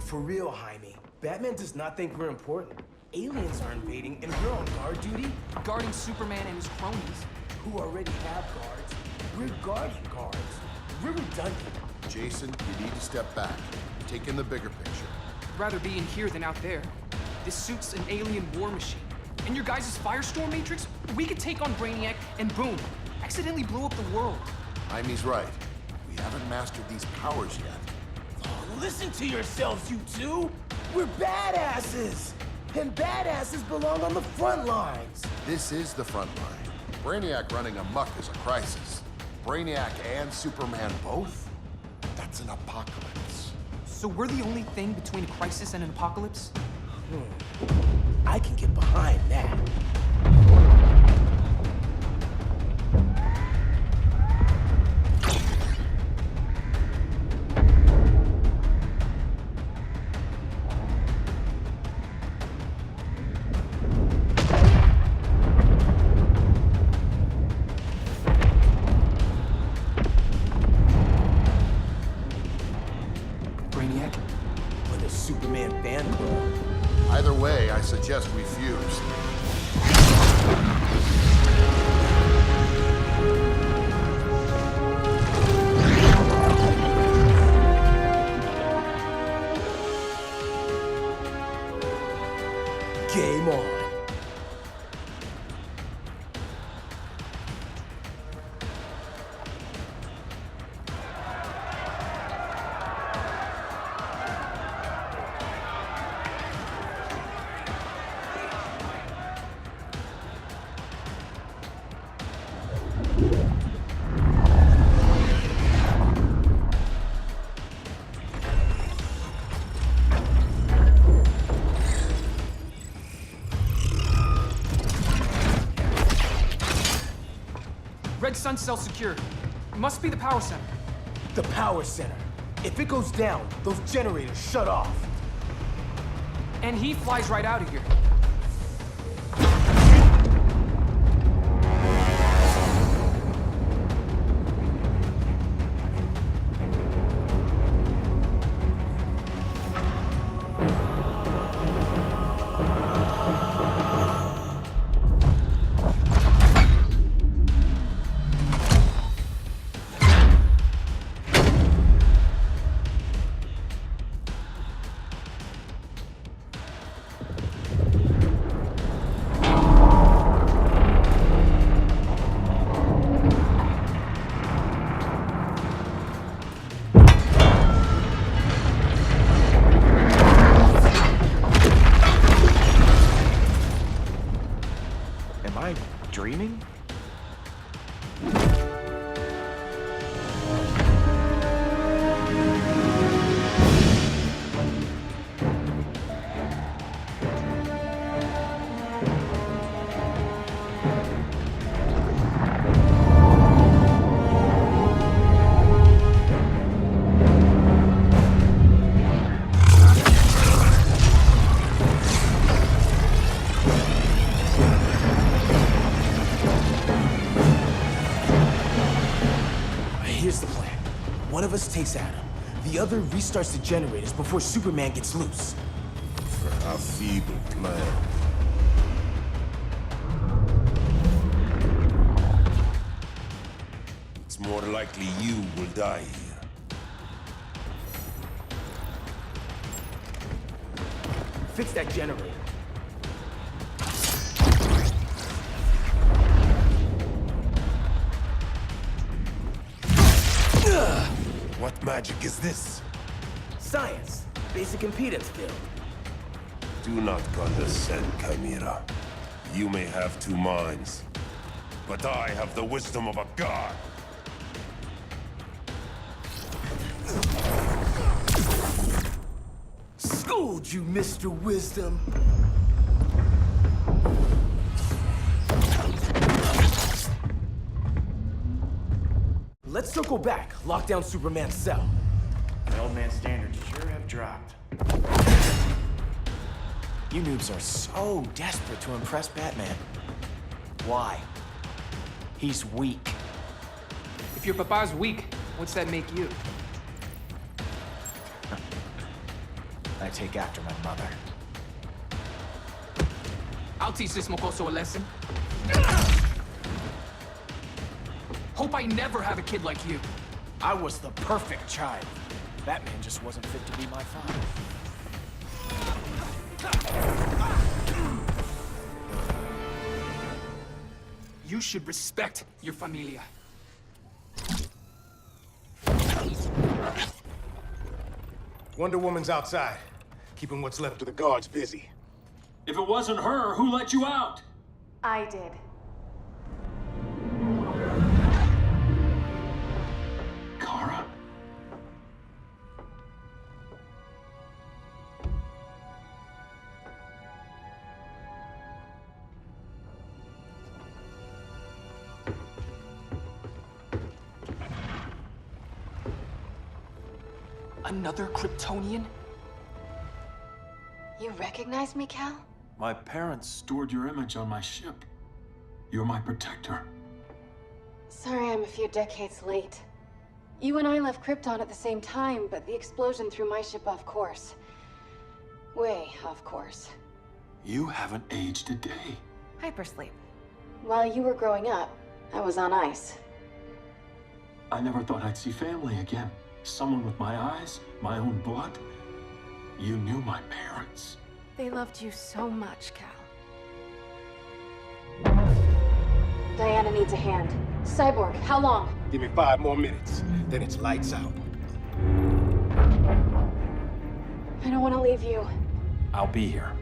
For real, Jaime, Batman does not think we're important. Aliens are invading, and we're on guard duty? Guarding Superman and his cronies. Who already have guards. We're guarding guards. We're redundant. Jason, you need to step back. Take in the bigger picture. I'd rather be in here than out there. This suit's an alien war machine. And your guys' Firestorm Matrix, we could take on Brainiac and boom, accidentally blow up the world. Jaime's right. We haven't mastered these powers yet. Oh, listen to yourselves, you two! We're badasses! And badasses belong on the front lines! This is the front line. Brainiac running amok is a crisis. Brainiac and Superman both? That's an apocalypse. So we're the only thing between a crisis and an apocalypse? I can get behind that. Brainiac? Or the Superman fan club? Either way, I suggest we fuse. Game on. Red Sun cell secured. It must be the power center. The power center. If it goes down, those generators shut off. And he flies right out of here. Am I dreaming? Here's the plan. One of us takes Adam. The other restarts the generators before Superman gets loose. For our feeble plan. It's more likely you will die here. Fix that generator. magic is this? Science. Basic impedance field. Do not condescend, Chimera. You may have two minds, but I have the wisdom of a god. Schooled you, Mr. Wisdom. Let's circle back. Lock down Superman's cell. The old man's standards sure have dropped. You noobs are so desperate to impress Batman. Why? He's weak. If your papa's weak, what's that make you? I take after my mother. I'll teach this mocoso a lesson. Hope I never have a kid like you. I was the perfect child. Batman just wasn't fit to be my father. You should respect your familia. Wonder Woman's outside, keeping what's left of the guards busy. If it wasn't her, who let you out? I did. Kara? Another Kryptonian? You recognize me, Cal? My parents stored your image on my ship. You're my protector. Sorry I'm a few decades late. You and I left Krypton at the same time, but the explosion threw my ship off course. Way off course. You haven't aged a day. Hypersleep. While you were growing up, I was on ice. I never thought I'd see family again. Someone with my eyes, my own blood. You knew my parents. They loved you so much, Cal. Diana needs a hand. Cyborg, how long? Give me 5 more minutes, then it's lights out. I don't want to leave you. I'll be here.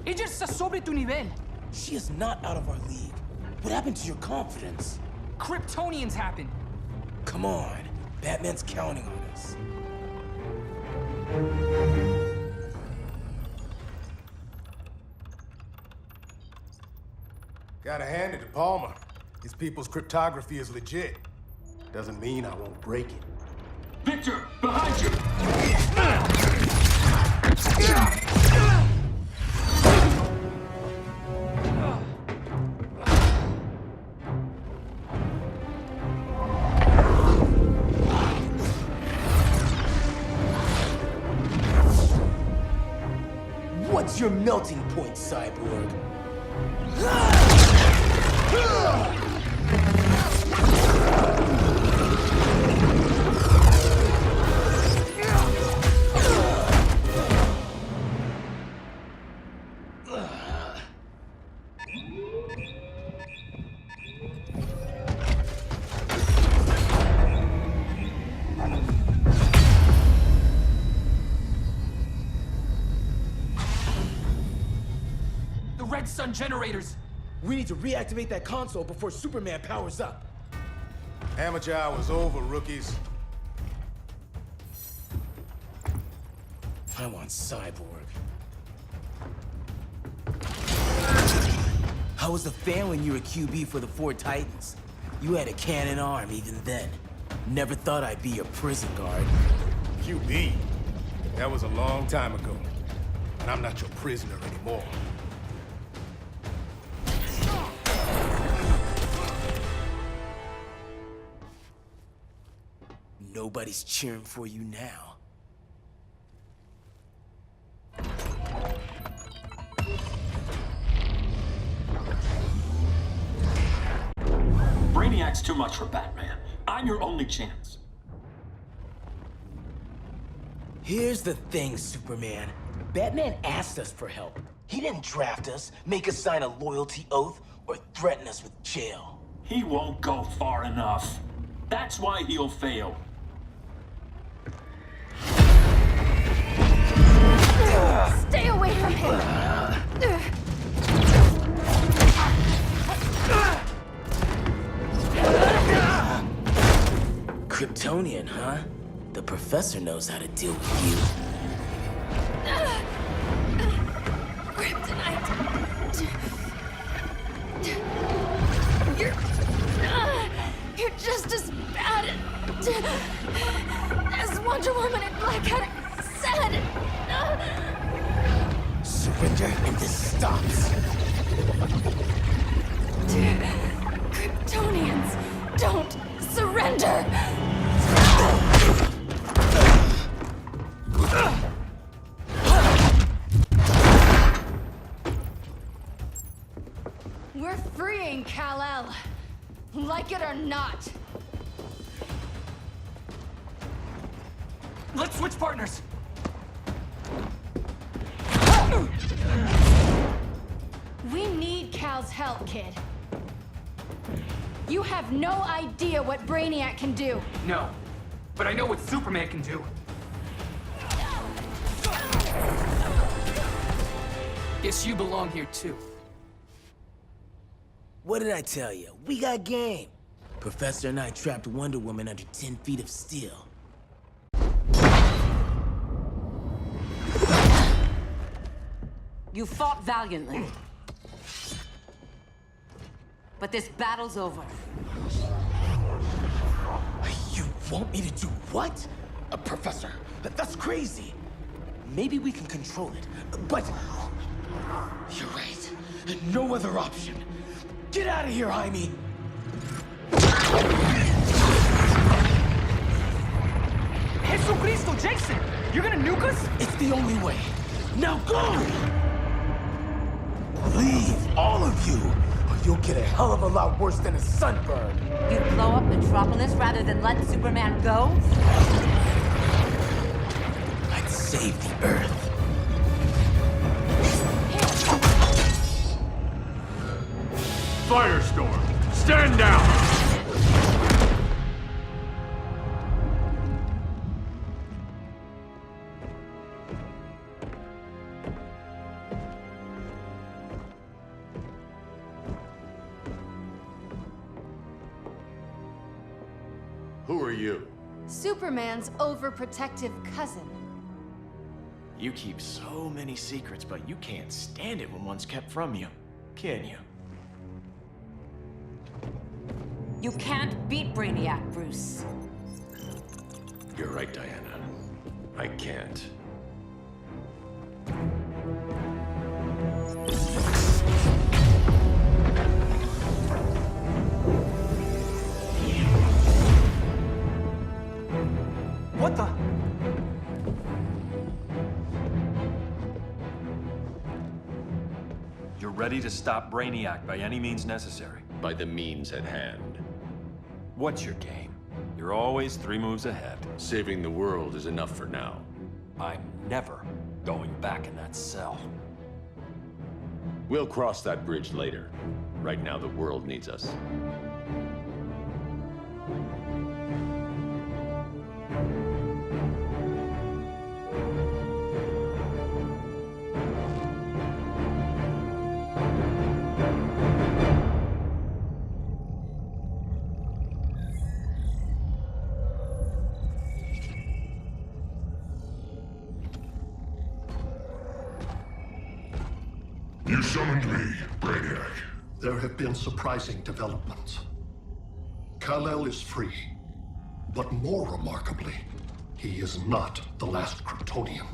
Ella está sobre tu nivel. She is not out of our league. What happened to your confidence? Kryptonians happen. Come on. Batman's counting on us. Gotta hand it to Palmer. His people's cryptography is legit. Doesn't mean I won't break it. Victor, behind you! What's your melting point, Cyborg? Red Sun generators! We need to reactivate that console before Superman powers up. Amateur hour's over, rookies. I want Cyborg. How was the fan when you were QB for the 4 Titans? You had a cannon arm even then. Never thought I'd be your prison guard. QB? That was a long time ago. And I'm not your prisoner anymore. Nobody's cheering for you now. Brainiac's too much for Batman. I'm your only chance. Here's the thing, Superman. Batman asked us for help. He didn't draft us, make us sign a loyalty oath, or threaten us with jail. He won't go far enough. That's why he'll fail. Stay away from him! Kryptonian, huh? The professor knows how to deal with you. Kryptonite! You're just as bad as Wonder Woman and Black Adam said. Surrender and this stops. Kryptonians, don't surrender! We're freeing Kal-El. Like it or not. Let's switch partners. We need Cal's help, kid. You have no idea what Brainiac can do. No, but I know what Superman can do. Guess you belong here too. What did I tell you? We got game. Professor and I trapped Wonder Woman under 10 feet of steel. You fought valiantly. But this battle's over. You want me to do what? Professor, that's crazy. Maybe we can control it, but... You're right. No other option. Get out of here, Jaime! Jesucristo, Jason! You're gonna nuke us? It's the only way. Now go! Leave, all of you, or you'll get a hell of a lot worse than a sunburn. You'd blow up Metropolis rather than let Superman go? I'd save the Earth. Firestorm, stand down! Who are you? Superman's overprotective cousin. You keep so many secrets, but you can't stand it when one's kept from you, can you? You can't beat Brainiac, Bruce. You're right, Diana. I can't. What the? You're ready to stop Brainiac by any means necessary. By the means at hand. What's your game? You're always 3 moves ahead. Saving the world is enough for now. I'm never going back in that cell. We'll cross that bridge later. Right now, the world needs us. You summoned me, Brainiac. There have been surprising developments. Kal-El is free, but more remarkably, he is not the last Kryptonian.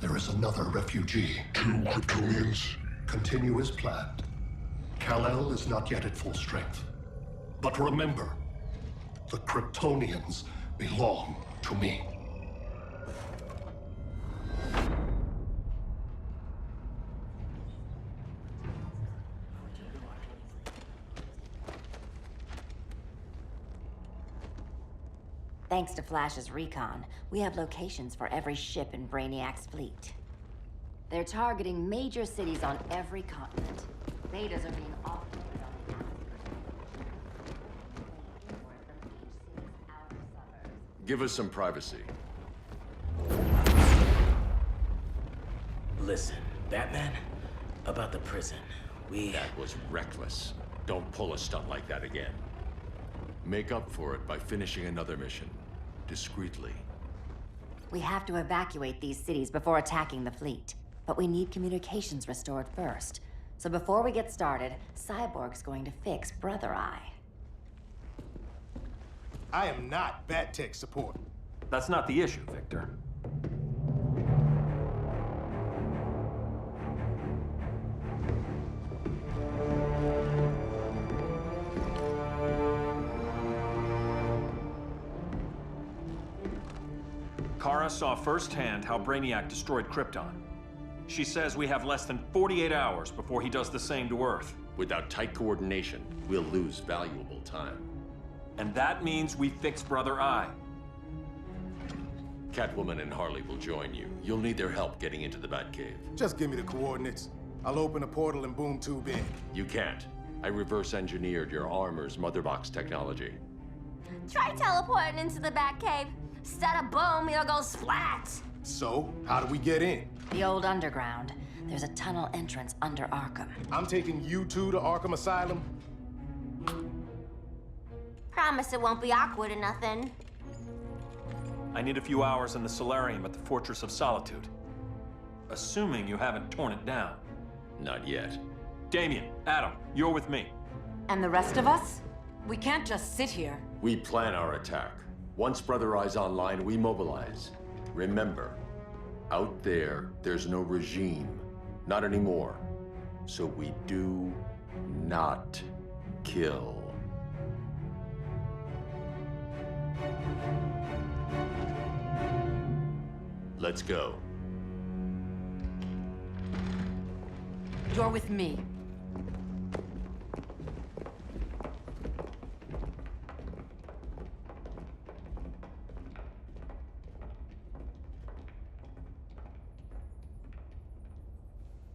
There is another refugee. 2 Kryptonians? Continue as planned. Kal-El is not yet at full strength. But remember, the Kryptonians belong to me. Thanks to Flash's recon, we have locations for every ship in Brainiac's fleet. They're targeting major cities on every continent. Betas are being offloaded on the outskirts. Give us some privacy. Listen, Batman, about the prison, That was reckless. Don't pull a stunt like that again. Make up for it by finishing another mission. Discreetly. We have to evacuate these cities before attacking the fleet. But we need communications restored first. So before we get started, Cyborg's going to fix Brother Eye. I am not Bat Tech support. That's not the issue, Victor. Kara saw firsthand how Brainiac destroyed Krypton. She says we have less than 48 hours before he does the same to Earth. Without tight coordination, we'll lose valuable time. And that means we fix Brother Eye. Catwoman and Harley will join you. You'll need their help getting into the Batcave. Just give me the coordinates. I'll open a portal and boom tube in. You can't. I reverse engineered your armor's motherbox technology. Try teleporting into the Batcave. Instead of boom, you'll go splat. So, how do we get in? The old underground. There's a tunnel entrance under Arkham. I'm taking you two to Arkham Asylum. Promise it won't be awkward or nothing. I need a few hours in the solarium at the Fortress of Solitude. Assuming you haven't torn it down. Not yet. Damien, Adam, you're with me. And the rest of us? We can't just sit here. We plan our attack. Once Brother Eye's online, we mobilize. Remember, out there, there's no regime. Not anymore. So we do not kill. Let's go. You're with me.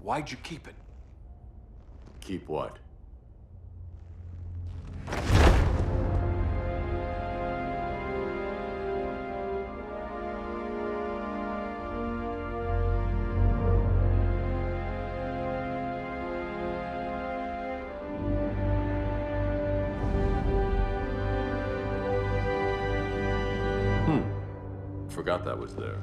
Why'd you keep it? Keep what? Forgot that was there.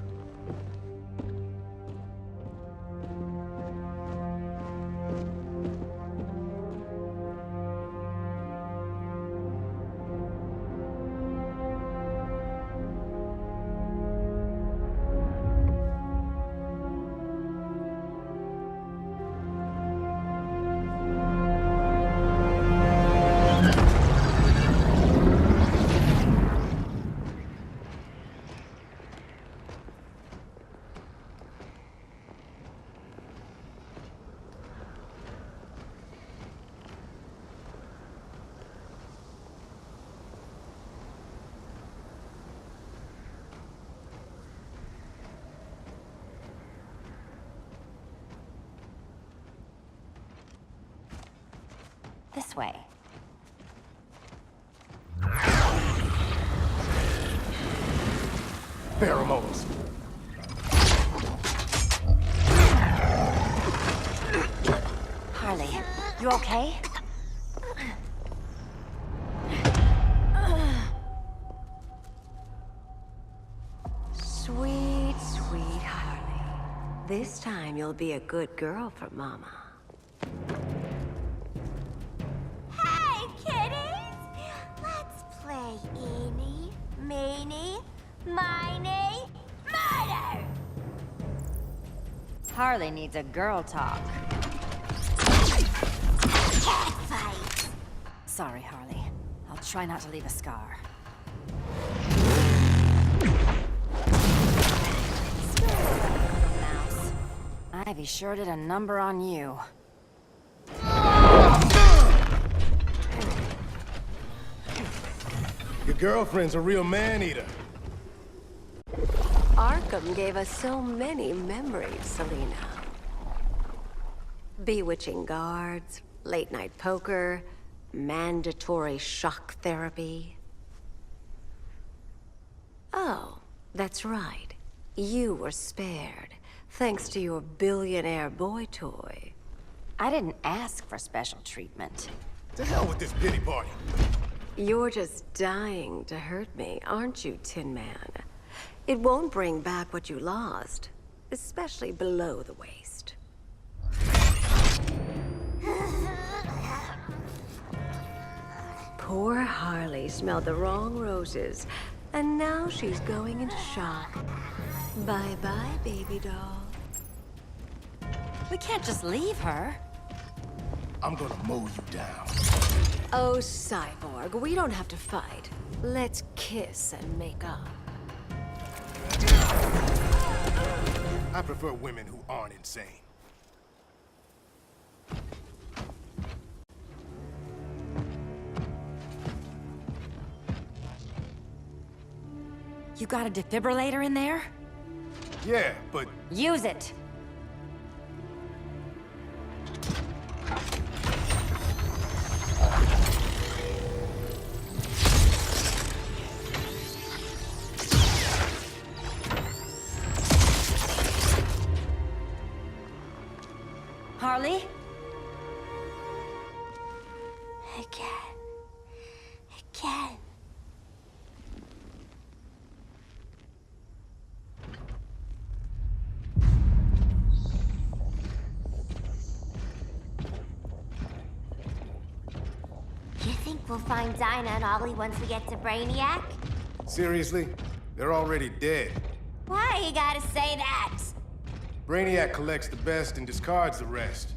This way. Pheromones. Harley, you okay? Sweet, sweet Harley. This time you'll be a good girl for Mama. Hey, kiddies! Let's play eeny, meeny, miny, murder! Harley needs a girl talk. Cat fight! Sorry, Harley. I'll try not to leave a scar. Mouse. Ivy sure did a number on you. Your girlfriend's a real man-eater. Arkham gave us so many memories, Selina. Bewitching guards, late-night poker, mandatory shock therapy. Oh, that's right. You were spared, thanks to your billionaire boy toy. I didn't ask for special treatment. To hell with this pity party. You're just dying to hurt me, aren't you, Tin Man? It won't bring back what you lost, especially below the waist. Poor Harley smelled the wrong roses, and now she's going into shock. Bye-bye, baby doll. We can't just leave her. I'm gonna mow you down. Oh, Cyborg, we don't have to fight. Let's kiss and make up. I prefer women who aren't insane. You got a defibrillator in there? Yeah, but... Use it! Harley? Again. You think we'll find Dinah and Ollie once we get to Brainiac? Seriously? They're already dead. Why you gotta say that? Brainiac collects the best and discards the rest.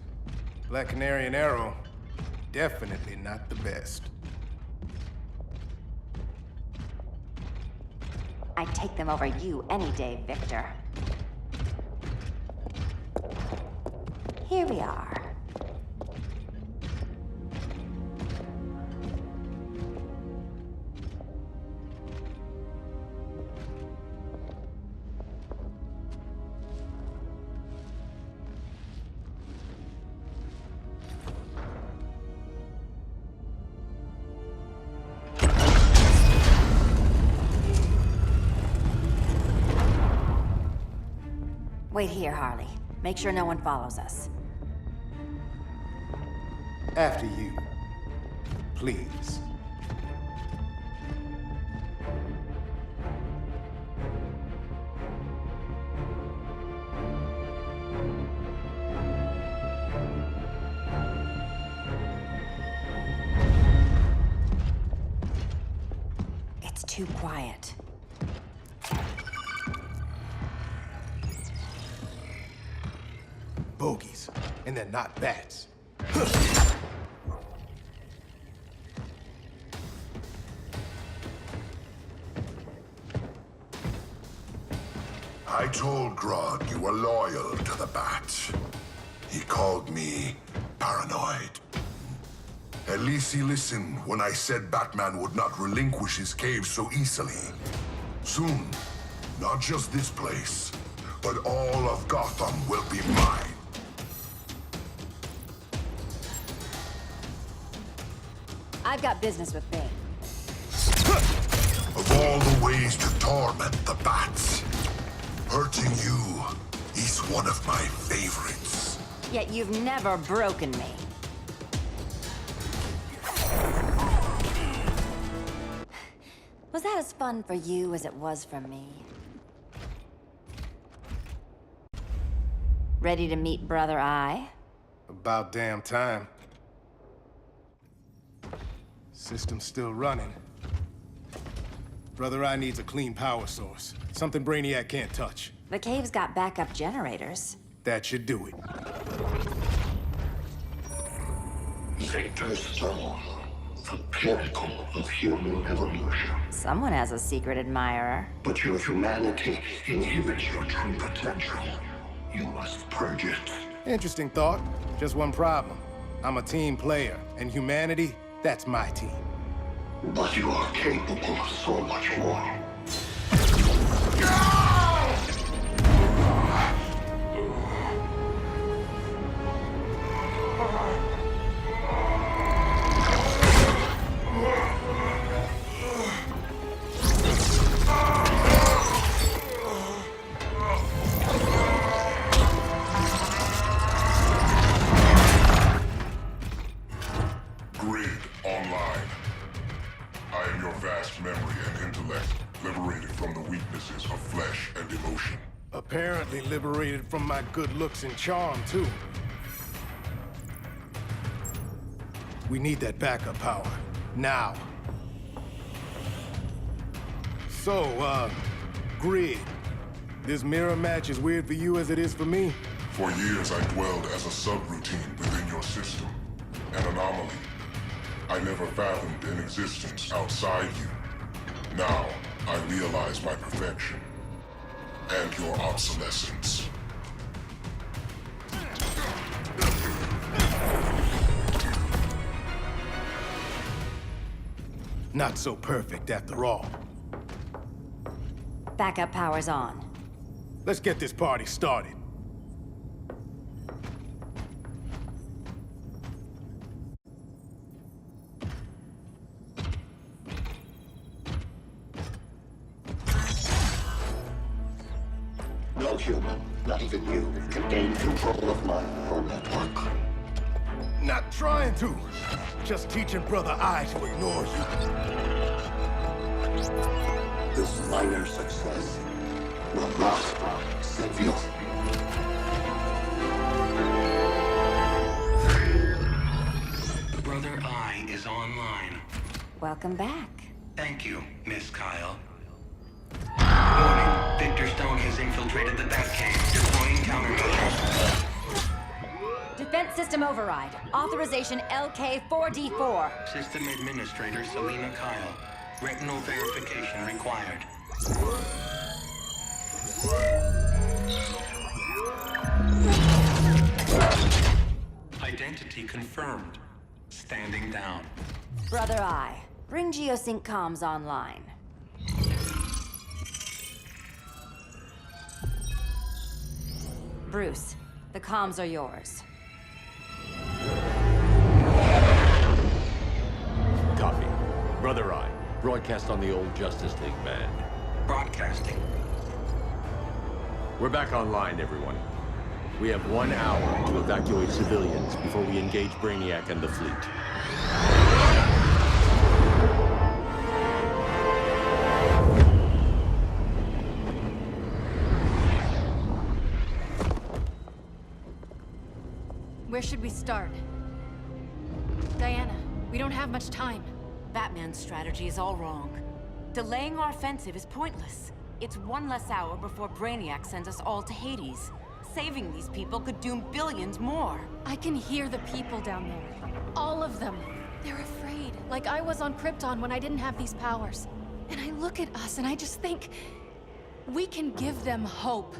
Black Canary and Arrow, definitely not the best. I'd take them over you any day, Victor. Here we are. Wait here, Harley. Make sure no one follows us. After you. Please. It's too quiet. Bogies, and they're not bats. I told Grodd you were loyal to the Bats. He called me paranoid. At least he listened when I said Batman would not relinquish his cave so easily. Soon, not just this place, but all of Gotham will be mine. I've got business with Bane. Of all the ways to torment the Bats, hurting you is one of my favorites. Yet you've never broken me. Was that as fun for you as it was for me? Ready to meet Brother Eye? About damn time. System's still running. Brother Eye needs a clean power source. Something Brainiac can't touch. The cave's got backup generators. That should do it. Victor Stone, the pinnacle of human evolution. Someone has a secret admirer. But your humanity inhibits your true potential. You must purge it. Interesting thought. Just one problem. I'm a team player, and humanity, that's my team. But you are capable of so much more. Grid online. I am your vast memory and intellect, liberated from the weaknesses of flesh and emotion. Apparently liberated from my good looks and charm, too. We need that backup power. Now. So, Grid. This mirror match is weird for you as it is for me? For years I dwelled as a subroutine within your system. An anomaly. I never fathomed an existence outside you. Now, I realize my perfection. And your obsolescence. Not so perfect after all. Backup power's on. Let's get this party started. No human, not even you, can gain control of my neural network. Not trying to. Just teaching Brother Eye to ignore you. This minor success will not save you. Brother Eye is online. Welcome back. Thank you, Miss Kyle. Warning, Victor Stone has infiltrated the Batcave, deploying countermeasures. Defense system override. Authorization LK4D4. System Administrator Selena Kyle. Retinal verification required. Identity confirmed. Standing down. Brother Eye, bring Geosync comms online. Bruce, the comms are yours. Copy. Brother Eye, broadcast on the old Justice League band. Broadcasting. We're back online, everyone. We have 1 hour to evacuate civilians before we engage Brainiac and the fleet. Where should we start? Diana, we don't have much time. Batman's strategy is all wrong. Delaying our offensive is pointless. It's 1 less hour before Brainiac sends us all to Hades. Saving these people could doom billions more. I can hear the people down there. All of them. They're afraid, like I was on Krypton when I didn't have these powers. And I look at us and I just think, we can give them hope.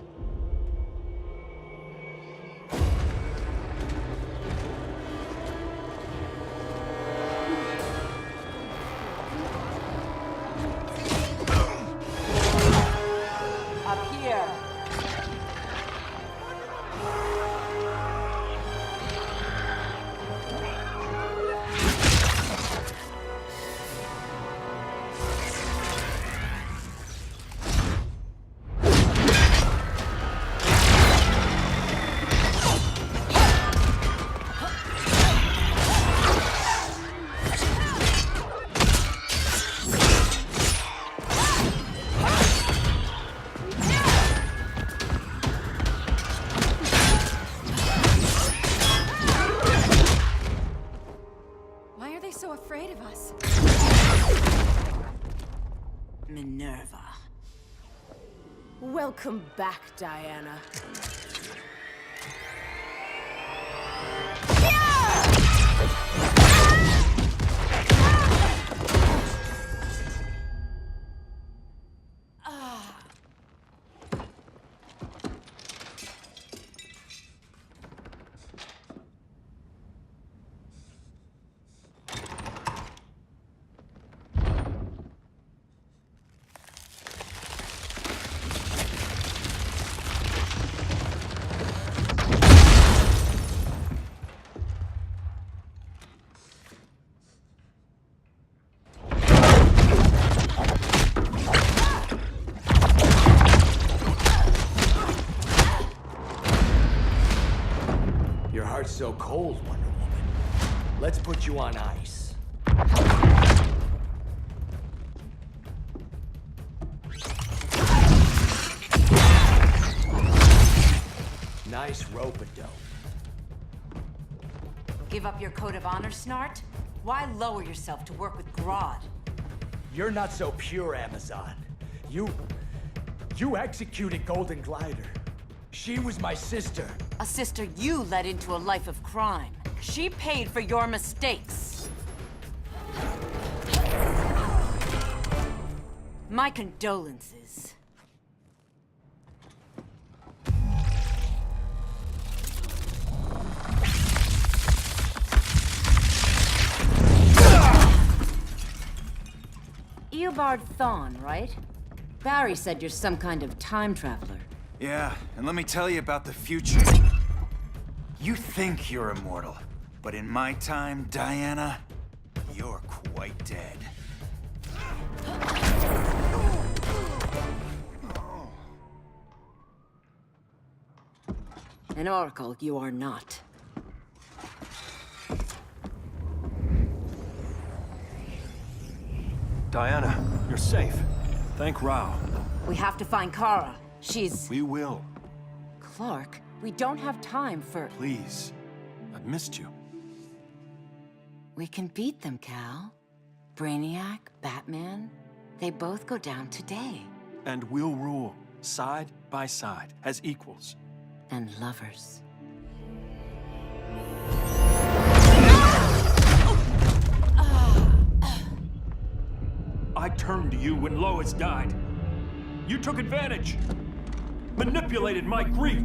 Up here. Why are they so afraid of us? Minerva. Welcome back, Diana. Your heart's so cold, Wonder Woman. Let's put you on ice. Nice rope-a-dope. Give up your code of honor, Snart? Why lower yourself to work with Grodd? You're not so pure, Amazon. You executed Golden Glider. She was my sister. A sister you led into a life of crime. She paid for your mistakes. My condolences. Eobard Thawne, right? Barry said you're some kind of time traveler. Yeah, and let me tell you about the future. You think you're immortal, but in my time, Diana, you're quite dead. An oracle you are not. Diana, you're safe. Thank Rao. We have to find Kara. She's... We will. Clark, we don't have time for... Please. I've missed you. We can beat them, Cal. Brainiac, Batman, they both go down today. And we'll rule, side by side, as equals. And lovers. I turned to you when Lois died. You took advantage. Manipulated my grief.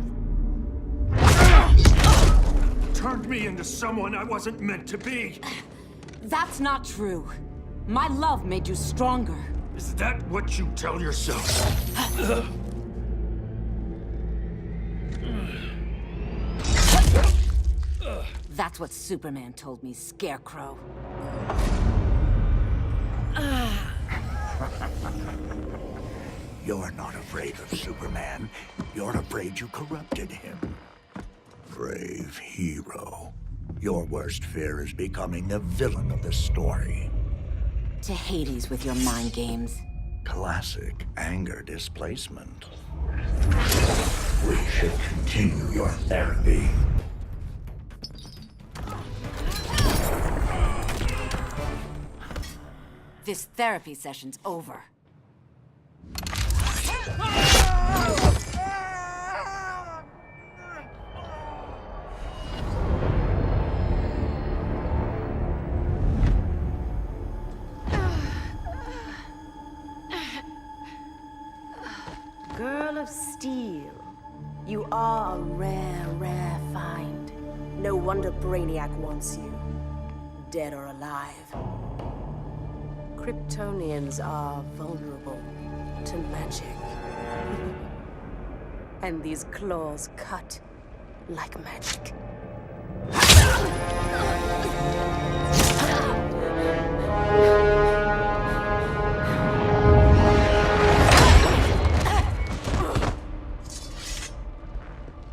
Turned me into someone I wasn't meant to be. That's not true. My love made you stronger. Is that what you tell yourself? That's what Superman told me, Scarecrow. You're not afraid of Superman. You're afraid you corrupted him. Brave hero. Your worst fear is becoming the villain of the story. To Hades with your mind games. Classic anger displacement. We should continue your therapy. This therapy session's over. Girl of Steel, you are a rare, rare find. No wonder Brainiac wants you, dead or alive. Kryptonians are vulnerable to magic. And these claws cut like magic.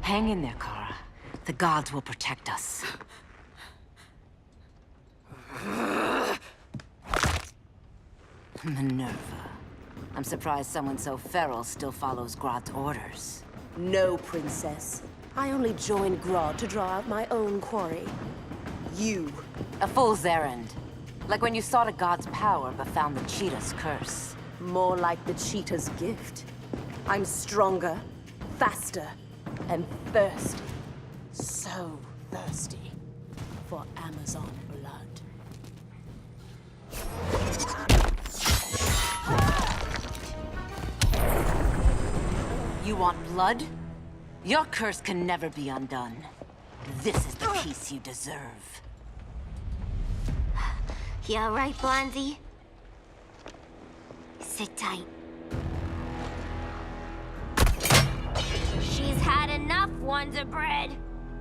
Hang in there, Kara. The gods will protect us. Minerva. I'm surprised someone so feral still follows Grodd's orders. No, Princess. I only joined Grodd to draw out my own quarry. You. A fool's errand. Like when you sought a god's power but found the cheetah's curse. More like the cheetah's gift. I'm stronger, faster, and thirsty. So thirsty for Amazon blood. You want blood? Your curse can never be undone. This is the peace you deserve. You all right, Blondie? Sit tight. She's had enough, Wonder Bread.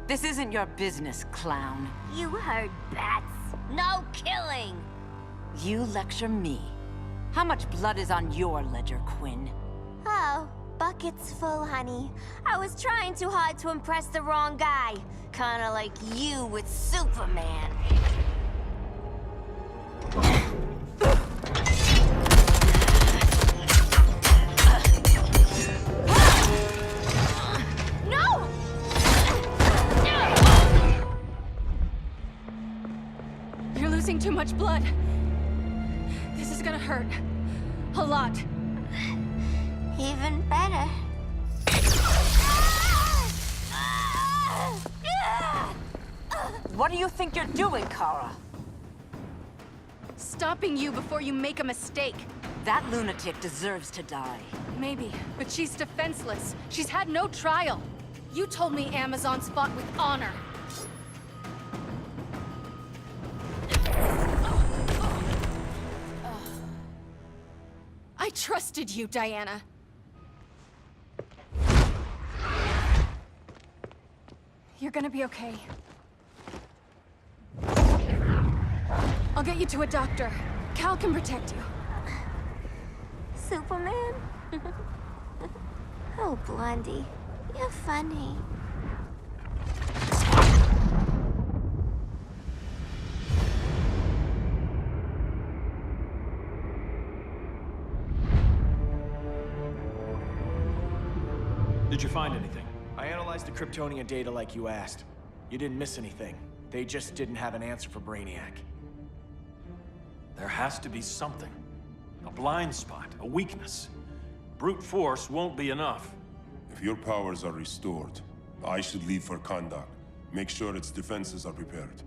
This isn't your business, clown. You heard bats. No killing. You lecture me. How much blood is on your ledger, Quinn? Oh, bucket's full, honey. I was trying too hard to impress the wrong guy. Kinda like you with Superman. No! You're losing too much blood. This is gonna hurt. A lot. Even better. What do you think you're doing, Kara? Stopping you before you make a mistake. That lunatic deserves to die. Maybe, but she's defenseless. She's had no trial. You told me Amazons fought with honor. I trusted you, Diana. You're gonna be okay. I'll get you to a doctor. Cal can protect you. Superman? Oh, Blondie, you're funny. Did you find anything? I analyzed the Kryptonian data like you asked. You didn't miss anything. They just didn't have an answer for Brainiac. There has to be something. A blind spot, a weakness. Brute force won't be enough. If your powers are restored, I should leave for Kahndaq. Make sure its defenses are prepared.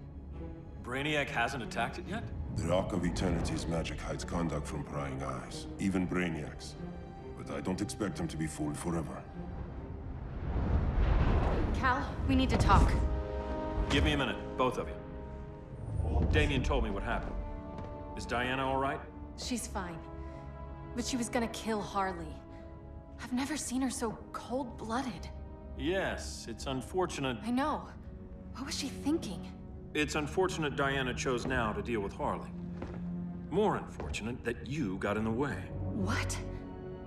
Brainiac hasn't attacked it yet? The Rock of Eternity's magic hides Kahndaq from prying eyes, even Brainiac's. But I don't expect him to be fooled forever. Cal, we need to talk. Give me a minute, both of you. Damien told me what happened. Is Diana all right? She's fine. But she was gonna kill Harley. I've never seen her so cold-blooded. Yes, it's unfortunate. I know. What was she thinking? It's unfortunate Diana chose now to deal with Harley. More unfortunate that you got in the way. What?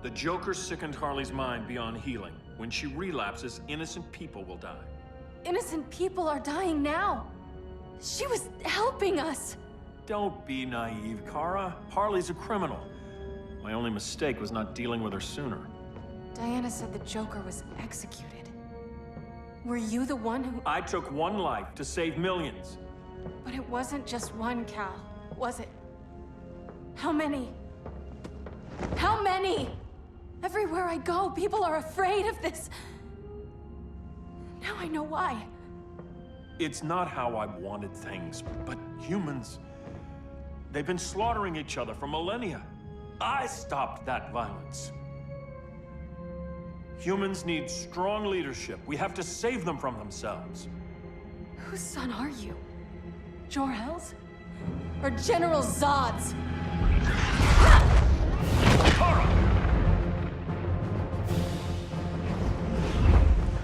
The Joker sickened Harley's mind beyond healing. When she relapses, innocent people will die. Innocent people are dying now. She was helping us. Don't be naive, Kara. Harley's a criminal. My only mistake was not dealing with her sooner. Diana said the Joker was executed. Were you the one who... I took one life to save millions. But it wasn't just one, Cal, was it? How many? How many? Everywhere I go, people are afraid of this. Now I know why. It's not how I wanted things, but humans... They've been slaughtering each other for millennia. I stopped that violence. Humans need strong leadership. We have to save them from themselves. Whose son are you? Jor-El's? Or General Zod's? Kara!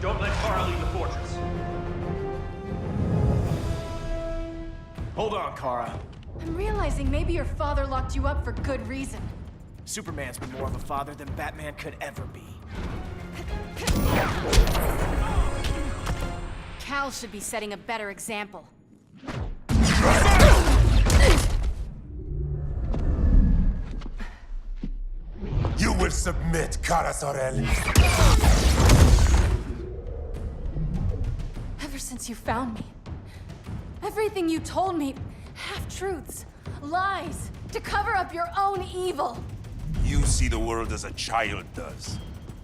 Don't let Kara leave the fortress. Hold on, Kara. I'm realizing maybe your father locked you up for good reason. Superman's been more of a father than Batman could ever be. Cal should be setting a better example. You will submit, Kara Zor-El. Ever since you found me, everything you told me, half-truths, lies, to cover up your own evil. You see the world as a child does.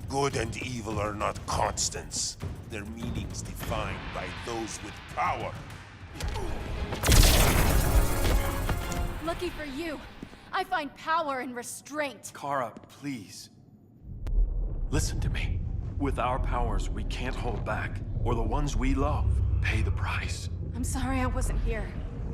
Good and evil are not constants. Their meanings defined by those with power. Lucky for you, I find power in restraint. Kara, please. Listen to me. With our powers, we can't hold back, or the ones we love pay the price. I'm sorry I wasn't here,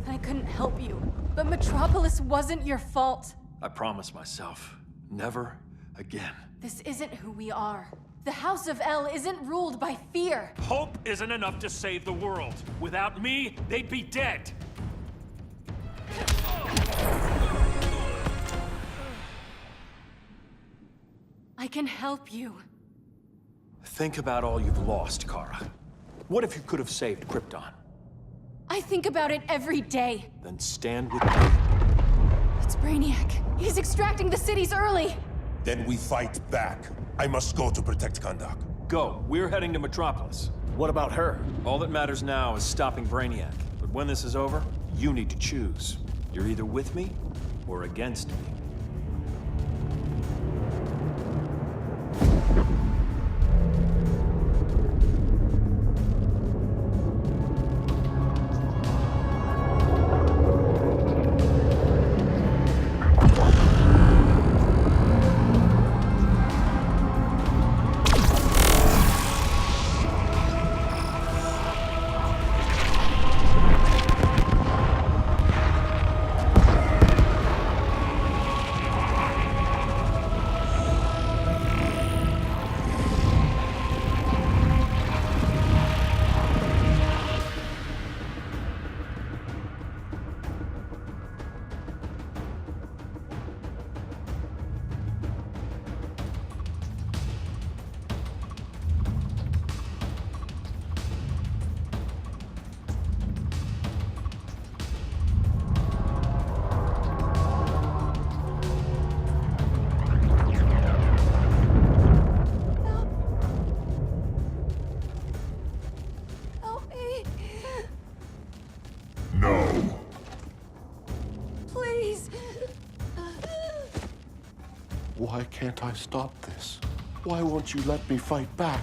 and I couldn't help you. But Metropolis wasn't your fault. I promise myself, never again. This isn't who we are. The House of El isn't ruled by fear. Hope isn't enough to save the world. Without me, they'd be dead. I can help you. Think about all you've lost, Kara. What if you could have saved Krypton? I think about it every day. Then stand with me. It's Brainiac. He's extracting the cities early. Then we fight back. I must go to protect Kahndaq. Go. We're heading to Metropolis. What about her? All that matters now is stopping Brainiac. But when this is over, you need to choose. You're either with me or against me. Why can't I stop this? Why won't you let me fight back?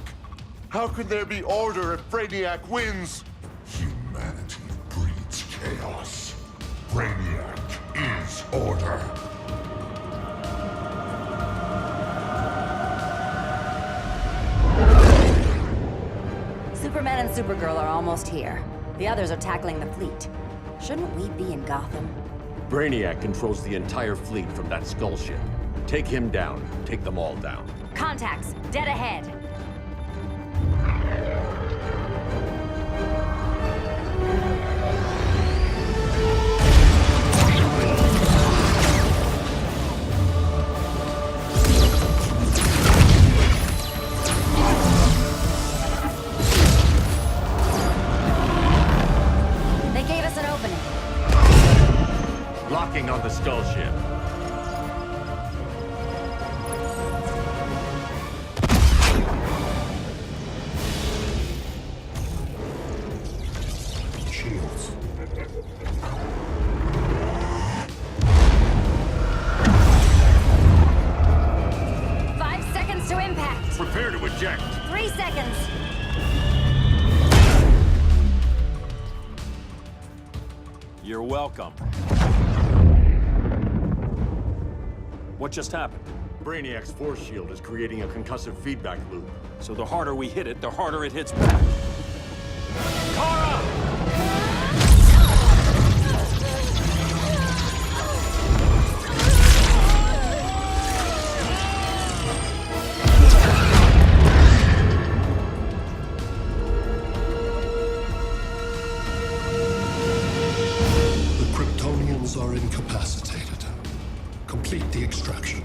How can there be order if Brainiac wins? Humanity breeds chaos. Brainiac is order. Superman and Supergirl are almost here. The others are tackling the fleet. Shouldn't we be in Gotham? Brainiac controls the entire fleet from that skull ship. Take him down. Take them all down. Contacts, dead ahead. They gave us an opening. Locking on the skull ship. Shields. Five seconds to impact. Prepare to eject. 3 seconds. You're welcome. What just happened? Brainiac's force shield is creating a concussive feedback loop. So the harder we hit it, the harder it hits back. Kara! The Kryptonians are incapacitated. Complete the extraction.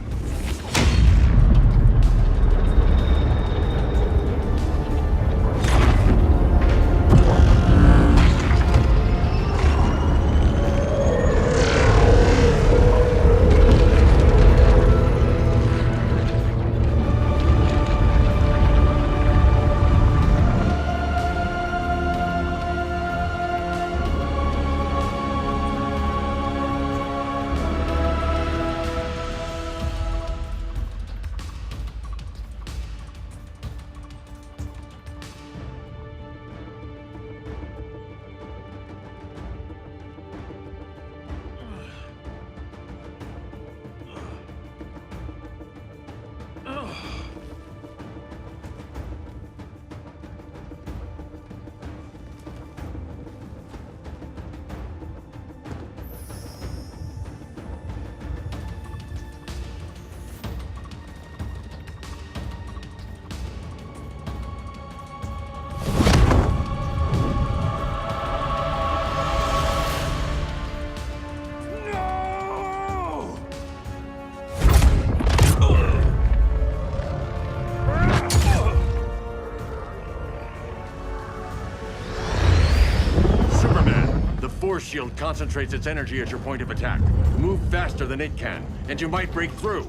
Force shield concentrates its energy at your point of attack. Move faster than it can, and you might break through.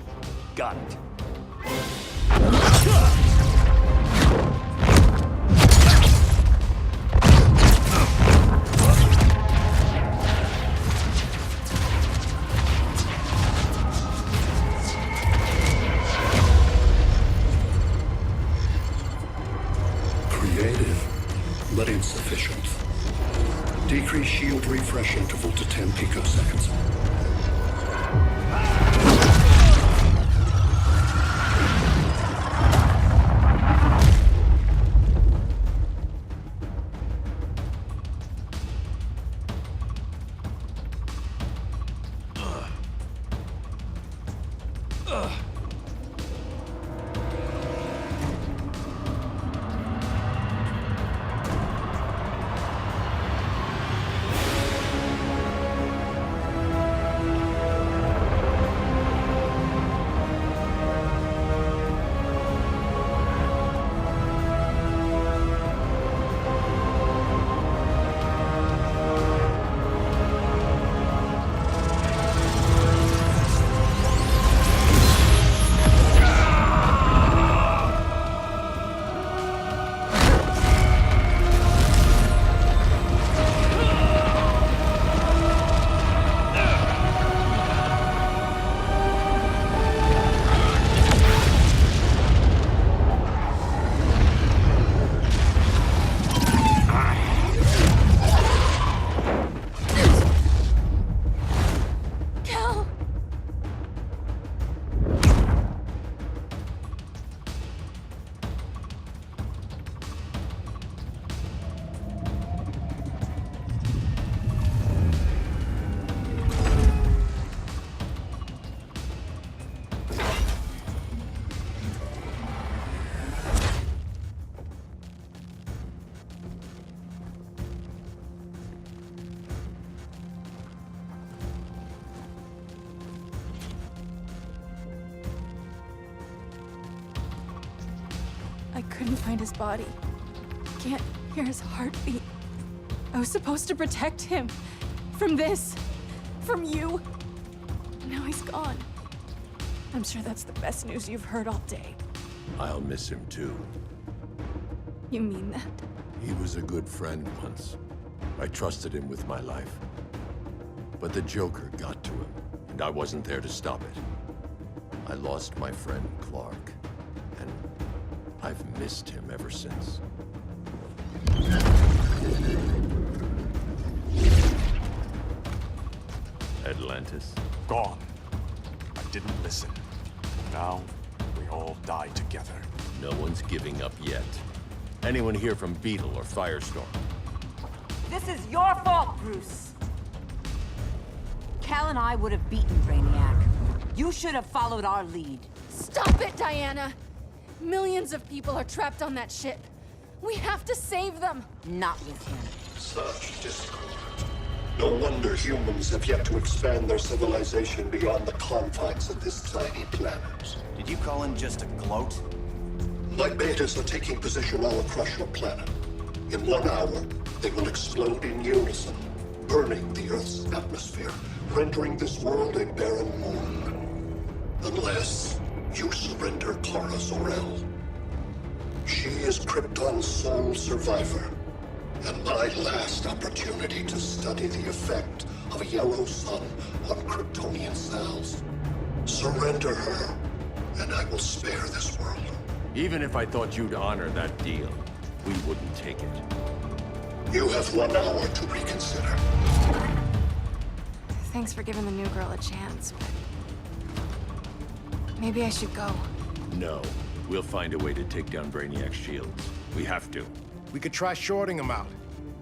Got it. Creative, but insufficient. Decrease shield refresh interval to 10 picoseconds. I couldn't find his body. Can't hear his heartbeat. I was supposed to protect him. From this. From you. Now he's gone. I'm sure that's the best news you've heard all day. I'll miss him too. You mean that? He was a good friend once. I trusted him with my life. But the Joker got to him, and I wasn't there to stop it. I lost my friend Clark, and I've missed him ever since. Atlantis? Gone. I didn't listen. Now, we all die together. No one's giving up yet. Anyone here from Beetle or Firestorm? This is your fault, Bruce. Cal and I would have beaten Brainiac. You should have followed our lead. Stop it, Diana! Millions of people are trapped on that ship. We have to save them! Not with him. Such discord. No wonder humans have yet to expand their civilization beyond the confines of this tiny planet. Did you call him just a gloat? My betas are taking position all across your planet. In 1 hour, they will explode in unison, burning the Earth's atmosphere, rendering this world a barren moon. Unless you surrender Kara Zor-El. She is Krypton's sole survivor, and my last opportunity to study the effect of a yellow sun on Kryptonian cells. Surrender her, and I will spare this world. Even if I thought you'd honor that deal, we wouldn't take it. You have 1 hour to reconsider. Thanks for giving the new girl a chance, but... maybe I should go. No. We'll find a way to take down Brainiac's shields. We have to. We could try shorting him out,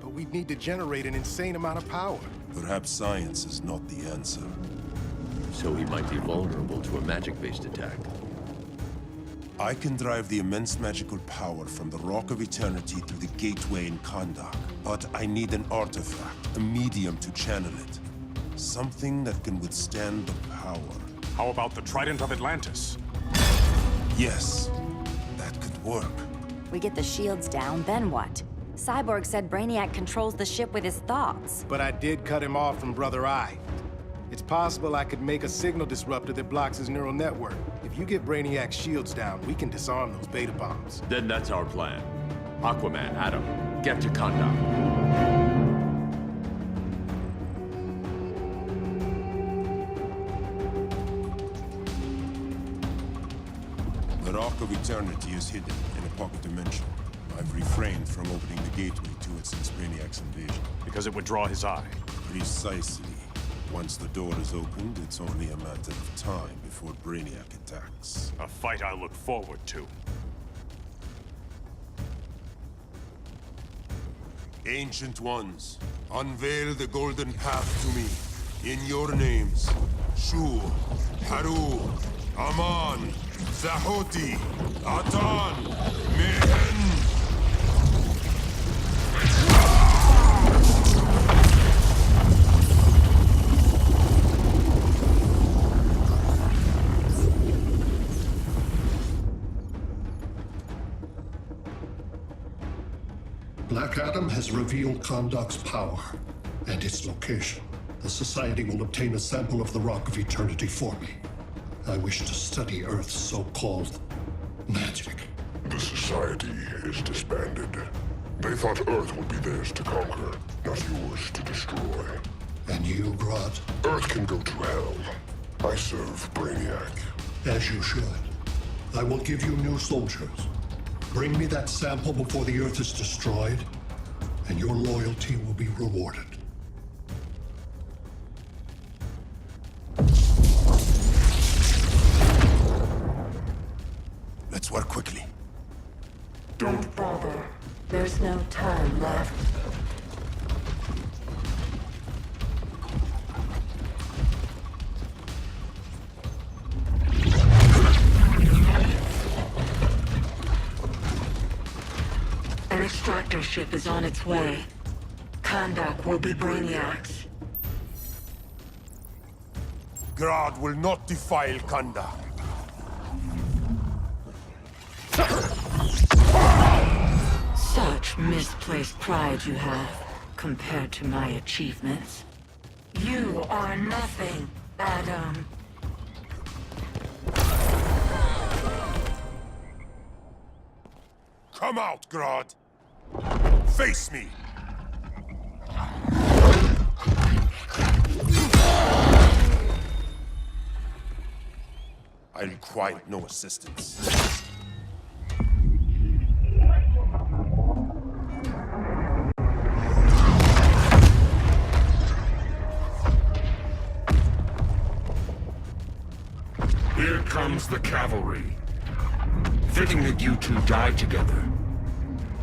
but we'd need to generate an insane amount of power. Perhaps science is not the answer. So he might be vulnerable to a magic-based attack. I can drive the immense magical power from the Rock of Eternity through the gateway in Kahndaq. But I need an artifact, a medium to channel it. Something that can withstand the power. How about the Trident of Atlantis? Yes, that could work. We get the shields down, then what? Cyborg said Brainiac controls the ship with his thoughts. But I did cut him off from Brother Eye. It's possible I could make a signal disruptor that blocks his neural network. If you get Brainiac's shields down, we can disarm those beta bombs. Then that's our plan. Aquaman, Adam, get to Kahndaq. The Rock of Eternity is hidden in a pocket dimension. I've refrained from opening the gateway to it since Brainiac's invasion. Because it would draw his eye. Precisely. Once the door is opened, it's only a matter of time before Brainiac attacks. A fight I look forward to. Ancient Ones, unveil the golden path to me. In your names, Shu, Haru, Aman, Zahoti, Atan, Mehen. Black Adam has revealed Kahndaq's power and its location. The Society will obtain a sample of the Rock of Eternity for me. I wish to study Earth's so-called magic. The Society is disbanded. They thought Earth would be theirs to conquer, not yours to destroy. And you, Grodd? Earth can go to hell. I serve Brainiac. As you should. I will give you new soldiers. Bring me that sample before the Earth is destroyed, and your loyalty will be rewarded. Let's work quickly. Don't bother. There's no time left. An extractor ship is on its way. Kahndaq will be Brainiac's. Grodd will not defile Kahndaq. Such misplaced pride you have, compared to my achievements. You are nothing, Adam. Come out, Grodd! Face me! I require no assistance. Here comes the cavalry. Fitting that you two die together.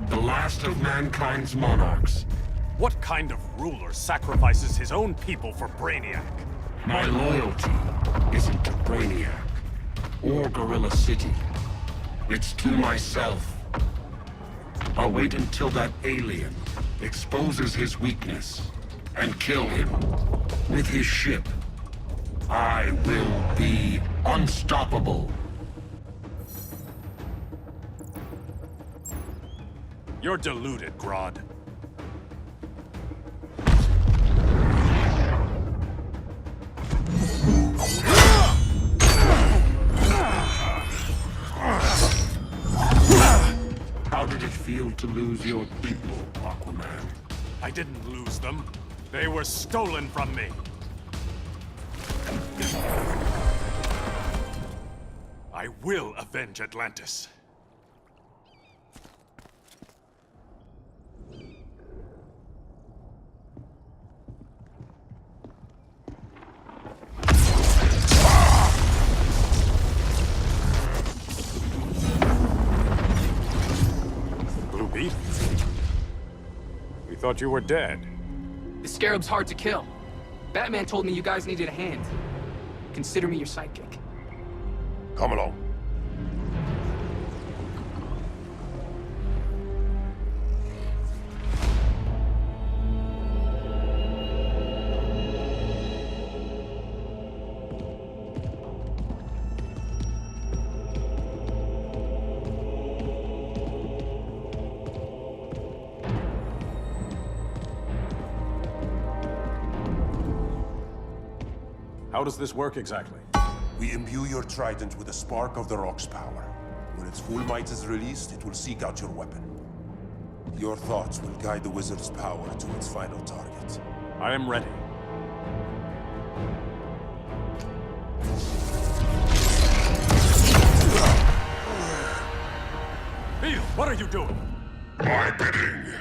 The last of mankind's monarchs. What kind of ruler sacrifices his own people for Brainiac? My loyalty isn't to Brainiac or Gorilla City. It's to myself. I'll wait until that alien exposes his weakness and kill him with his ship. I will be unstoppable. You're deluded, Grodd. How did it feel to lose your people, Aquaman? I didn't lose them. They were stolen from me. I will avenge Atlantis. Blue Beetle? We thought you were dead. The Scarab's hard to kill. Batman told me you guys needed a hand. Consider me your sidekick. Come along. How does this work exactly? We imbue your trident with a spark of the rock's power. When its full might is released, it will seek out your weapon. Your thoughts will guide the wizard's power to its final target. I am ready. Beal, what are you doing? My bidding.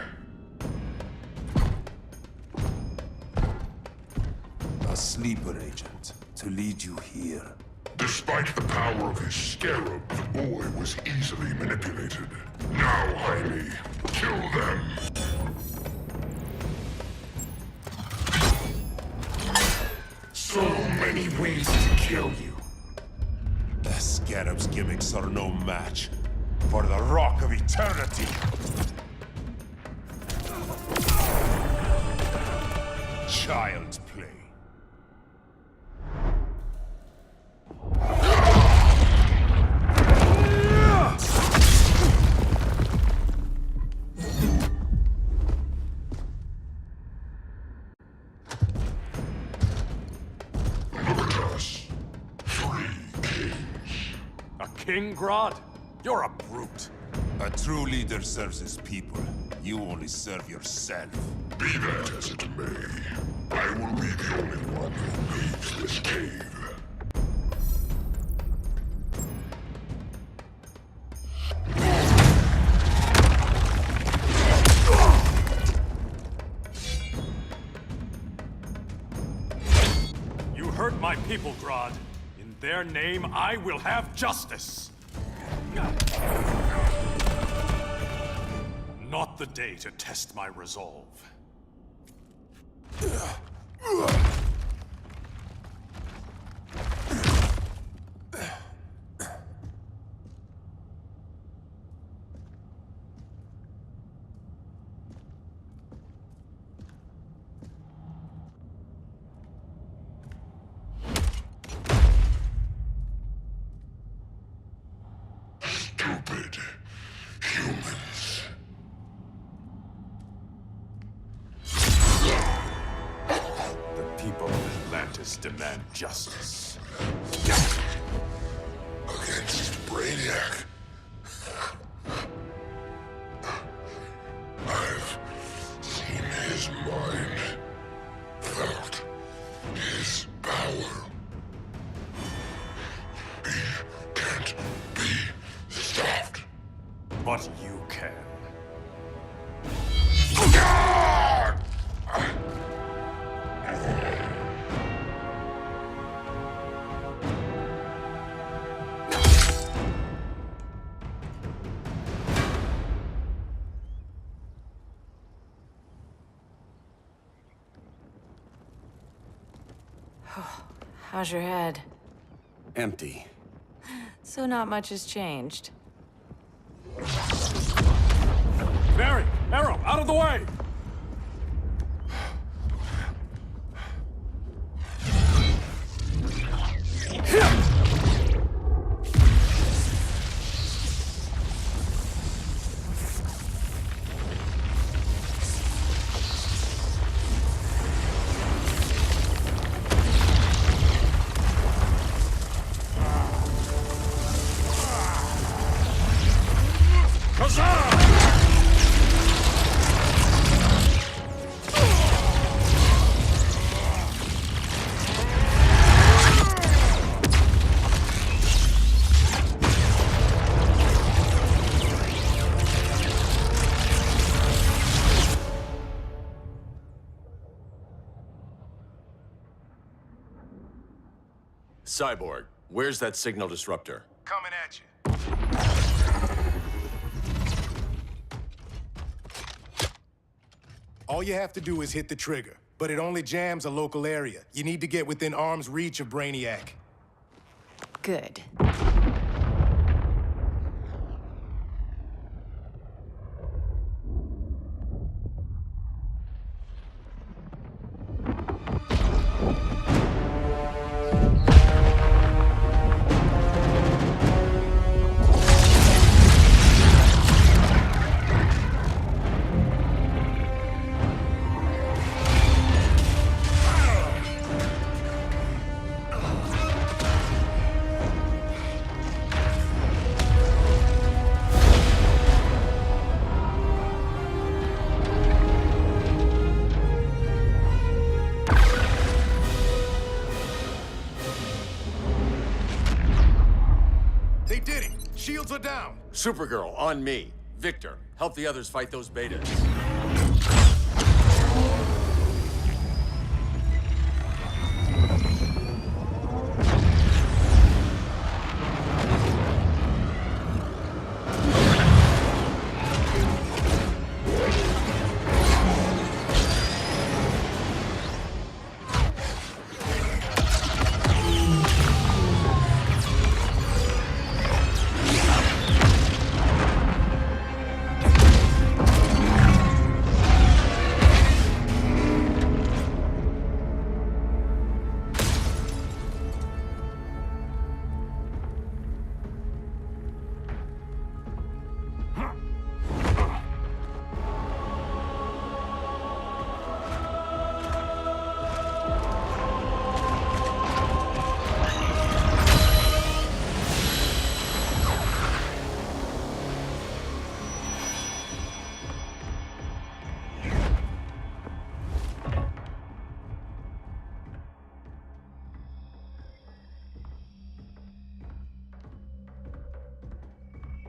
A sleeper agent to lead you here. Despite the power of his scarab, the boy was easily manipulated. Now, Jaime, kill them. So many ways to kill you. The scarab's gimmicks are no match for the Rock of Eternity. Child's play. King Grodd? You're a brute. A true leader serves his people. You only serve yourself. Be that as it may, I will be the only one who leaves this cave. You hurt my people, Grodd. In their name, I will have justice. Not the day to test my resolve. Stupid humans. The people of Atlantis demand justice. Against Brainiac. I've seen his mind, felt his power. He can't be stopped. But you can. How's your head? Empty. So not much has changed. Mary! Arrow, out of the way! Cyborg, where's that signal disruptor? Coming at you. All you have to do is hit the trigger, but it only jams a local area. You need to get within arm's reach of Brainiac. Good. are down. Supergirl, on me. Victor, help the others fight those betas.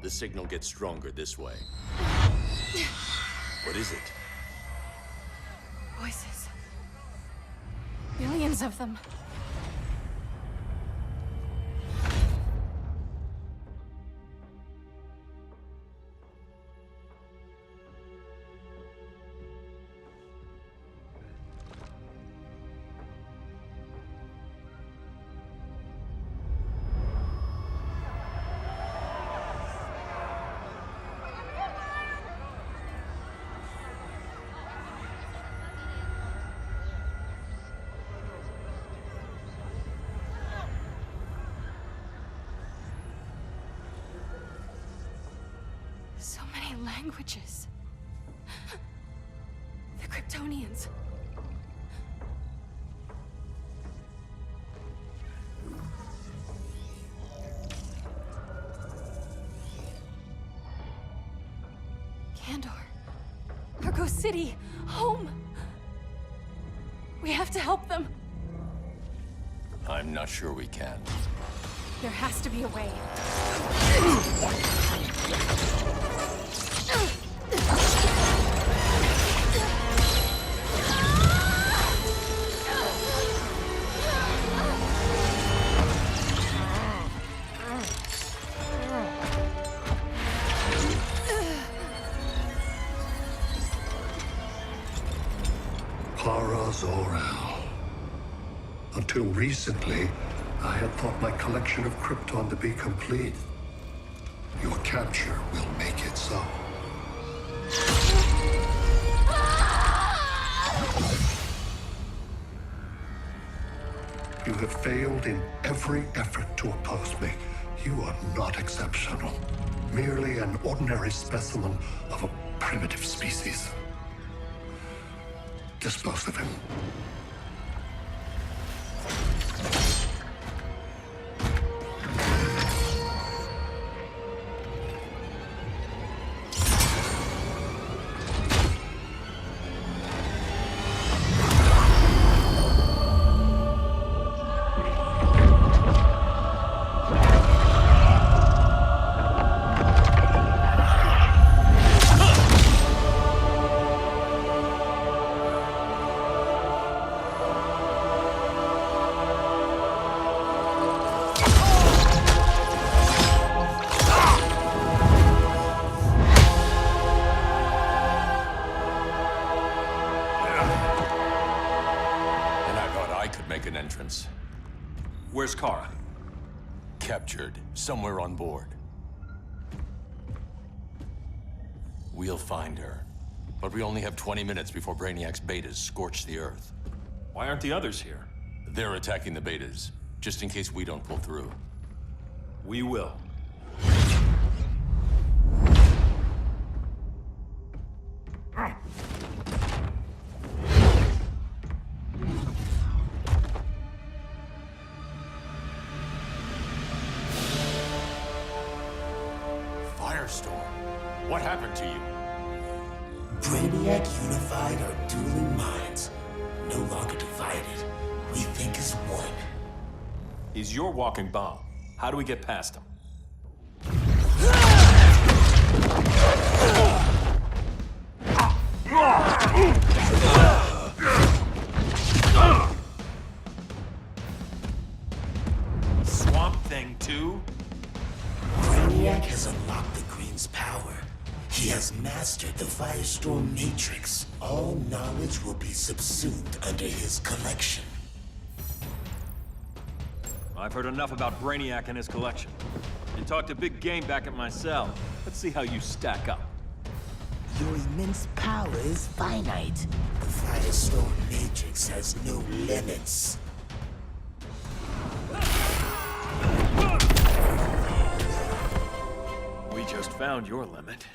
The signal gets stronger this way. What is it? Voices. Millions of them. So many languages. The Kryptonians. Kandor. Argo City. Home. We have to help them. I'm not sure we can. There has to be a way. Kara Zor-El. Until recently, I had thought my collection of Krypton to be complete. Your capture will make it so. You have failed in every effort to oppose me. You are not exceptional. Merely an ordinary specimen of a primitive species. Dispose of him. Where's Kara? Captured, somewhere on board. We'll find her. But we only have 20 minutes before Brainiac's betas scorch the Earth. Why aren't the others here? They're attacking the betas, just in case we don't pull through. We will. Firestorm, what happened to you? Brainiac unified our dueling minds. No longer divided. We think as one. He's your walking bomb. How do we get past him? has mastered the Firestorm Matrix. All knowledge will be subsumed under his collection. I've heard enough about Brainiac and his collection. You talked a big game back at my cell. Let's see how you stack up. Your immense power is finite. The Firestorm Matrix has no limits. We just found your limit.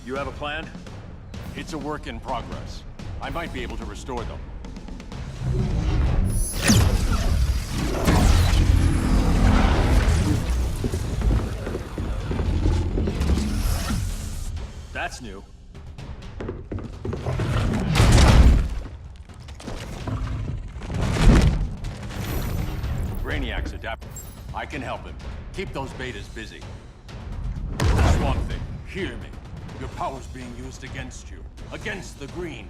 You have a plan? It's a work in progress. I might be able to restore them. That's new. Brainiac's adapted. I can help him. Keep those betas busy. Swamp Thing, hear me. Your power's being used against you. Against the Green.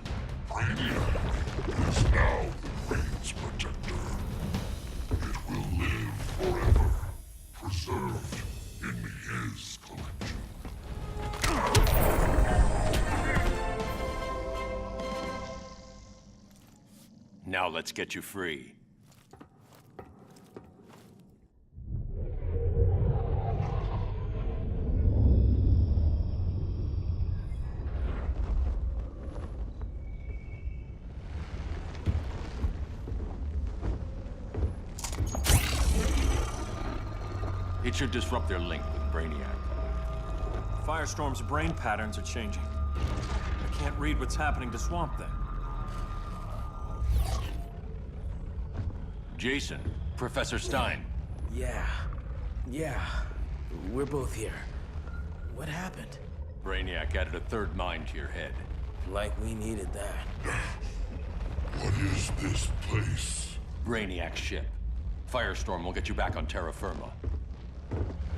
Brainiac is now the Reigns protector. It will live forever, preserved in his collection. Now let's get you free. It should disrupt their link with Brainiac. Firestorm's brain patterns are changing. I can't read what's happening to Swamp Thing. Jason, Professor Stein. Yeah. We're both here. What happened? Brainiac added a third mind to your head. Like we needed that. What is this place? Brainiac's ship. Firestorm will get you back on terra firma.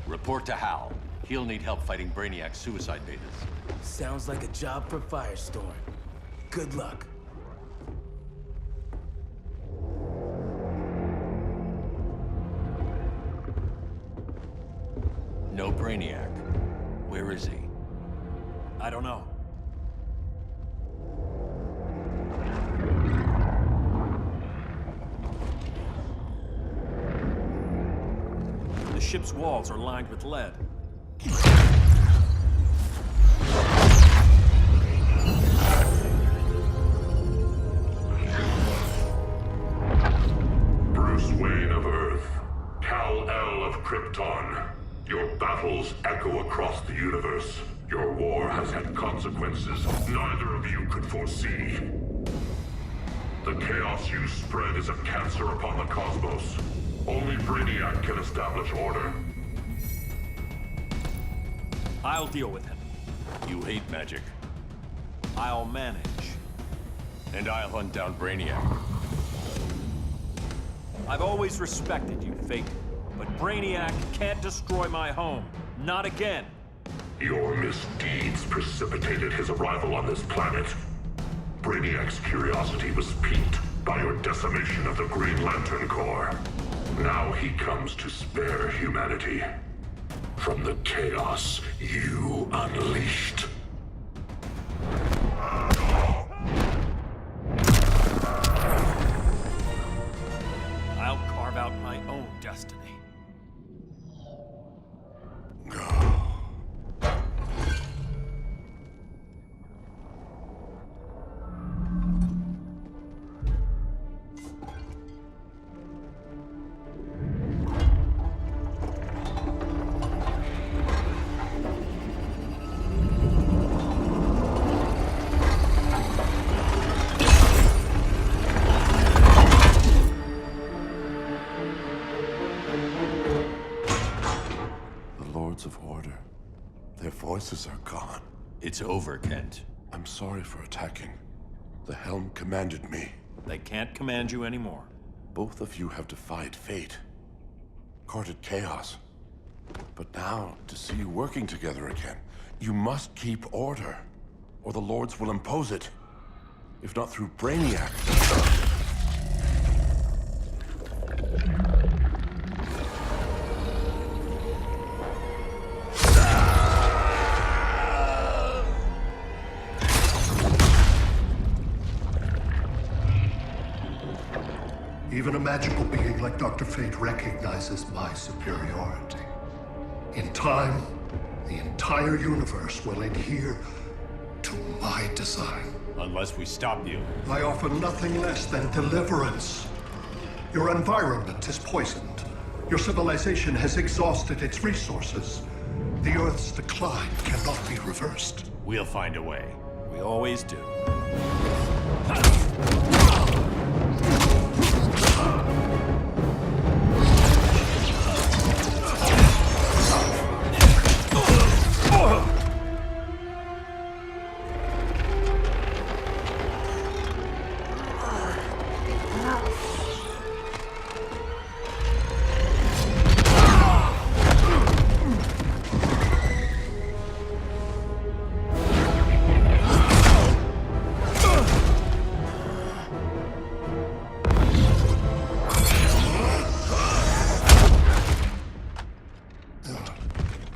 Report to Hal. He'll need help fighting Brainiac's suicide betas. Sounds like a job for Firestorm. Good luck. No Brainiac. Where is he? I don't know. The ship's walls are lined with lead. Bruce Wayne of Earth, Kal-El of Krypton. Your battles echo across the universe. Your war has had consequences neither of you could foresee. The chaos you spread is a cancer upon the cosmos. Only Brainiac can establish order. I'll deal with him. You hate magic. I'll manage. And I'll hunt down Brainiac. I've always respected you, Fate. But Brainiac can't destroy my home. Not again. Your misdeeds precipitated his arrival on this planet. Brainiac's curiosity was piqued by your decimation of the Green Lantern Corps. Now he comes to spare humanity from the chaos you unleashed. I'll carve out my own destiny. Of order. Their voices are gone. It's over, Kent. I'm sorry for attacking. The Helm commanded me. They can't command you anymore. Both of you have defied fate, courted chaos. But now, to see you working together again, you must keep order, or the Lords will impose it. If not through Brainiac. Even a magical being like Dr. Fate recognizes my superiority. In time, the entire universe will adhere to my design. Unless we stop you. I offer nothing less than deliverance. Your environment is poisoned. Your civilization has exhausted its resources. The Earth's decline cannot be reversed. We'll find a way. We always do.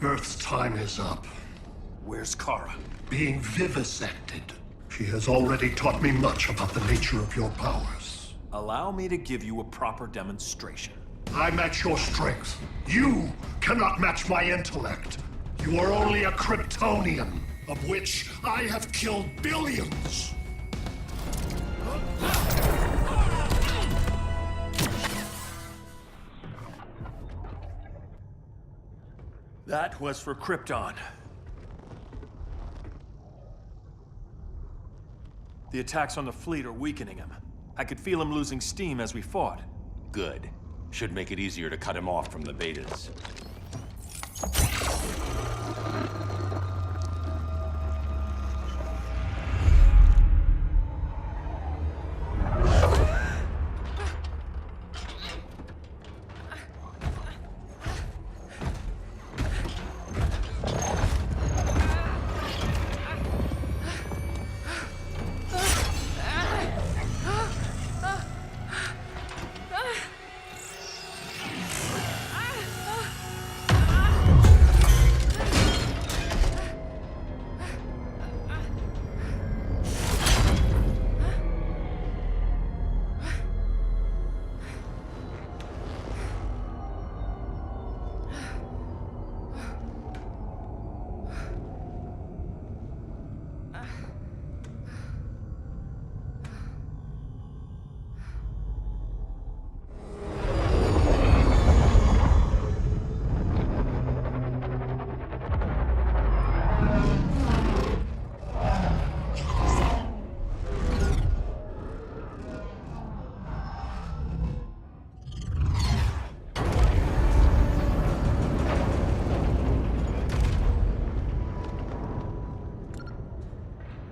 Earth's time is up. Where's Kara? Being vivisected. She has already taught me much about the nature of your powers. Allow me to give you a proper demonstration. I match your strength. You cannot match my intellect. You are only a Kryptonian, of which I have killed billions. That was for Krypton. The attacks on the fleet are weakening him. I could feel him losing steam as we fought. Good. Should make it easier to cut him off from the betas.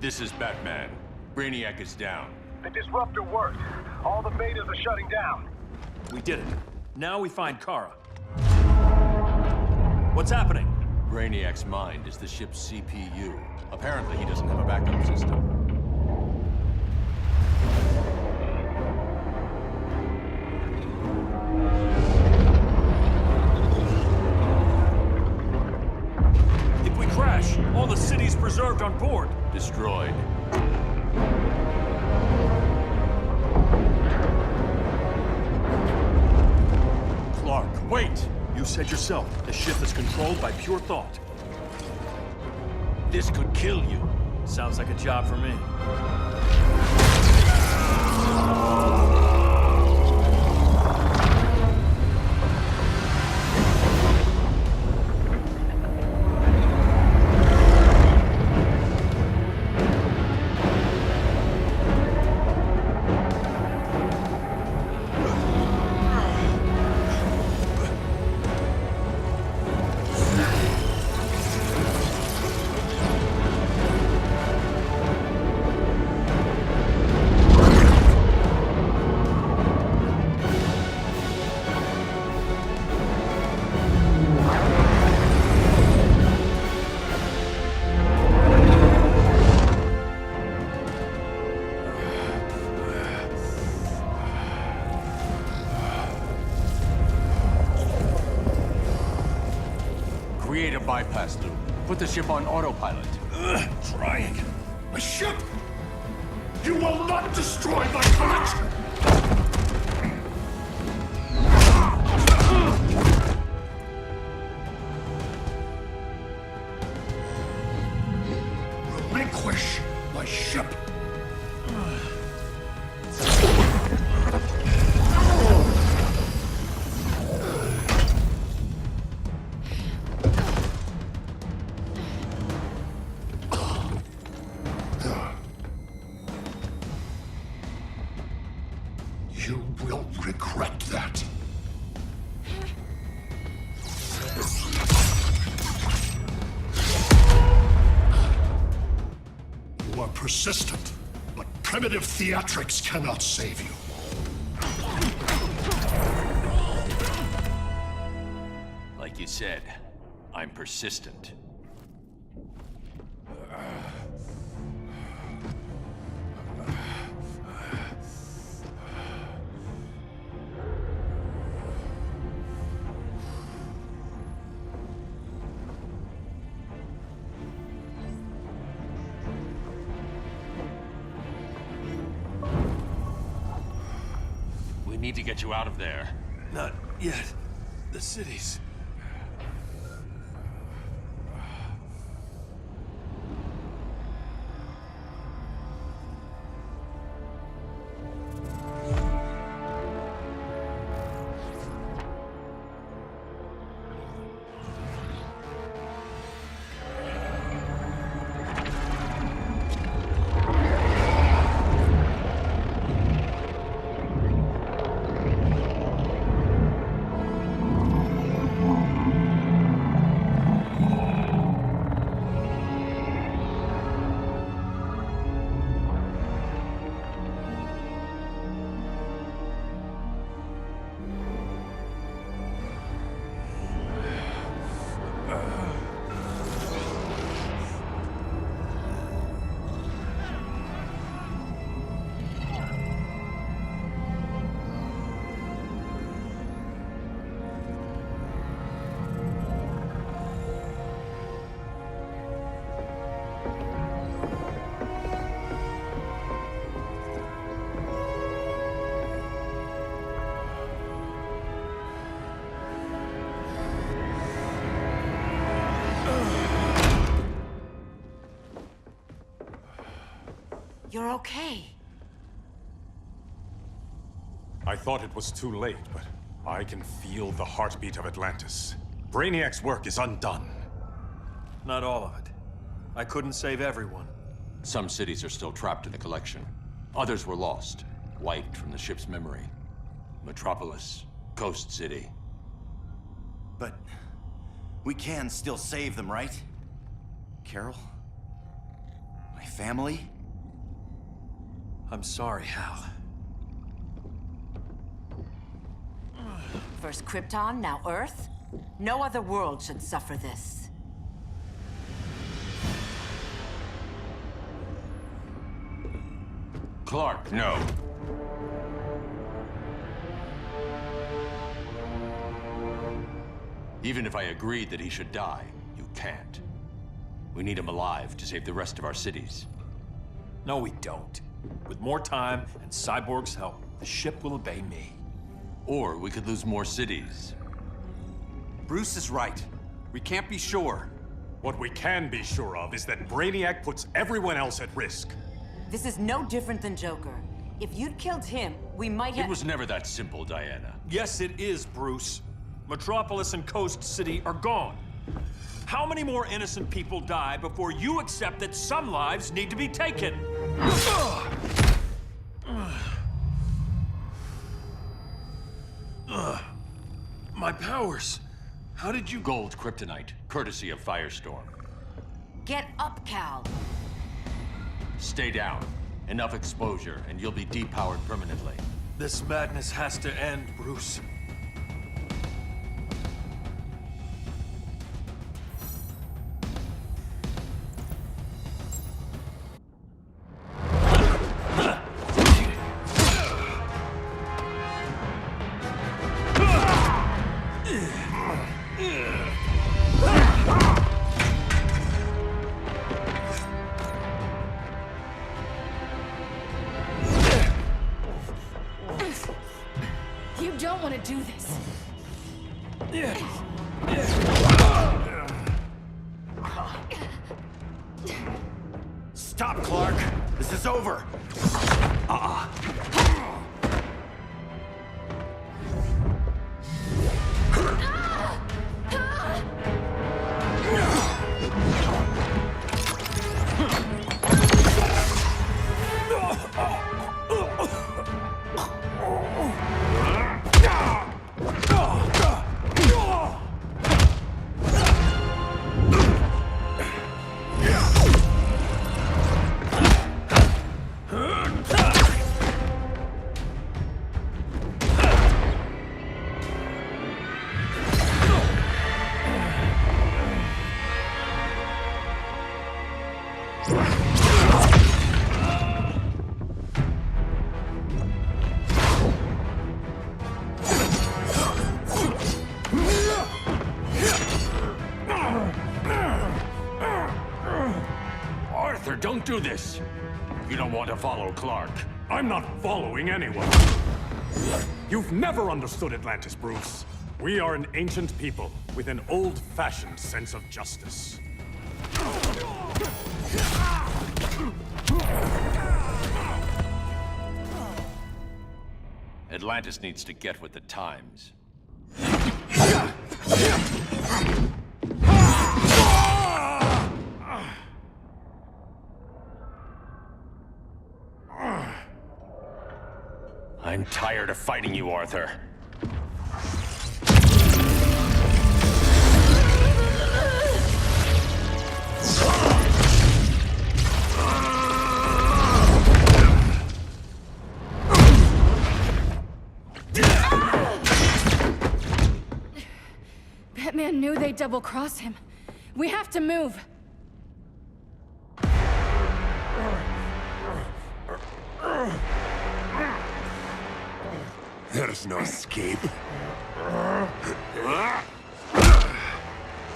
This is Batman. Brainiac is down. The disruptor worked. All the betas are shutting down. We did it. Now we find Kara. What's happening? Brainiac's mind is the ship's CPU. Apparently he doesn't have a backup system. If we crash, all the city's preserved on board. Destroyed. Clark, wait! You said yourself, the ship is controlled by pure thought. This could kill you. Sounds like a job for me. Create a bypass loop. Put the ship on autopilot. Trying. My ship! You will not destroy my collection! Relinquish my ship! You will regret that. You are persistent, but primitive theatrics cannot save you. Like you said, I'm persistent. We need to get you out of there. Not yet. The cities. You're okay. I thought it was too late, but I can feel the heartbeat of Atlantis. Brainiac's work is undone. Not all of it. I couldn't save everyone. Some cities are still trapped in the collection. Others were lost, wiped from the ship's memory. Metropolis, Coast City. But we can still save them, right? Carol? My family? I'm sorry, Hal. First Krypton, now Earth? No other world should suffer this. Clark, no. Even if I agreed that he should die, you can't. We need him alive to save the rest of our cities. No, we don't. With more time and Cyborg's help, the ship will obey me. Or we could lose more cities. Bruce is right. We can't be sure. What we can be sure of is that Brainiac puts everyone else at risk. This is no different than Joker. If you'd killed him, we might have— It was never that simple, Diana. Yes, it is, Bruce. Metropolis and Coast City are gone. How many more innocent people die before you accept that some lives need to be taken? My powers. How did you— Gold kryptonite, courtesy of Firestorm. Get up, Cal. Stay down. Enough exposure, and you'll be depowered permanently. This madness has to end, Bruce. do this. Stop, Clark! This is over! Arthur, don't do this! You don't want to follow Clark. I'm not following anyone. You've never understood Atlantis, Bruce. We are an ancient people with an old-fashioned sense of justice. Atlantis needs to get with the times. I'm tired of fighting you, Arthur. Batman knew they'd double-cross him. We have to move. There's no escape.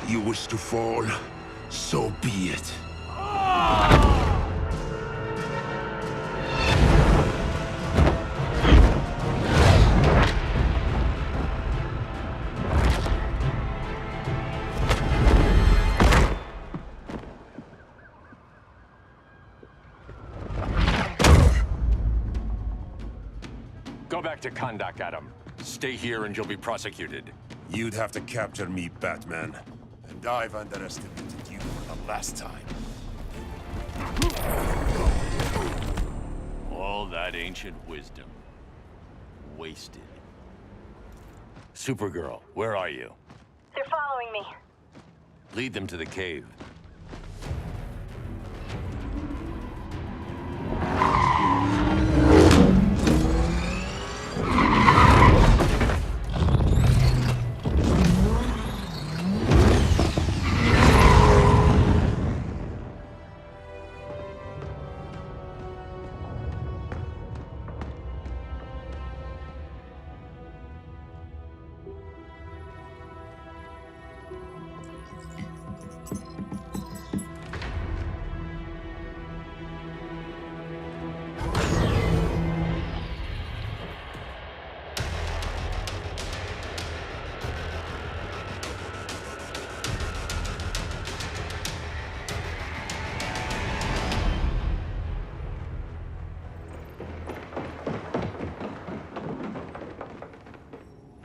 You wish to fall, so be it. Go back to Kahndaq, Adam. Stay here and you'll be prosecuted. You'd have to capture me, Batman. And I've underestimated you for the last time. All that ancient wisdom. Wasted. Supergirl, where are you? They're following me. Lead them to the cave.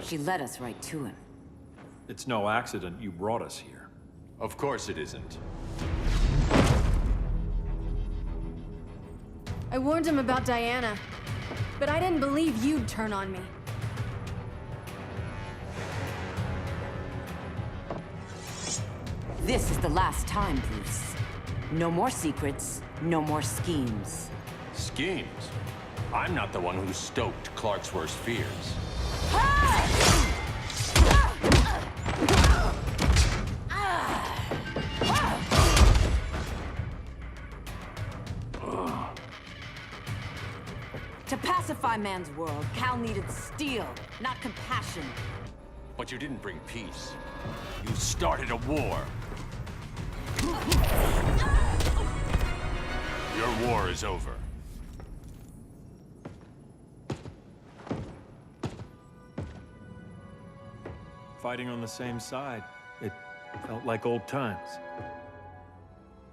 She led us right to him. It's no accident you brought us here. Of course it isn't. I warned him about Diana, but I didn't believe you'd turn on me. This is the last time, Bruce. No more secrets, no more schemes. Schemes? I'm not the one who stoked Clark's worst fears. To pacify man's world, Cal needed steel, not compassion. But you didn't bring peace. You started a war. Your war is over. fighting on the same side. It felt like old times.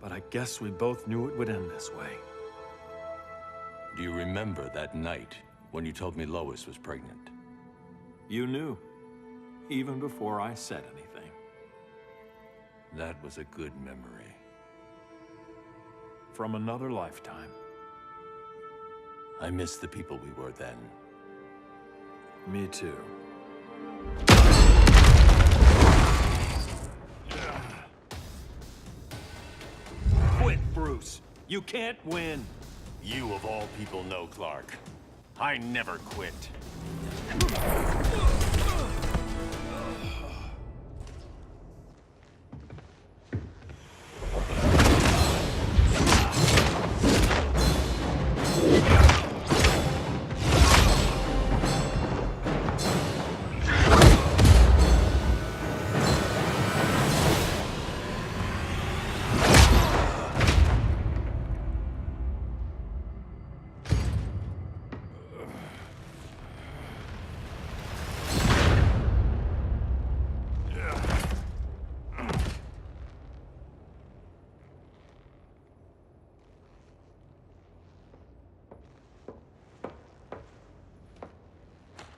But I guess we both knew it would end this way. Do you remember that night when you told me Lois was pregnant? You knew, even before I said anything. That was a good memory. From another lifetime. I miss the people we were then. Me too. Quit, Bruce. You can't win. You of all people know, Clark. I never quit.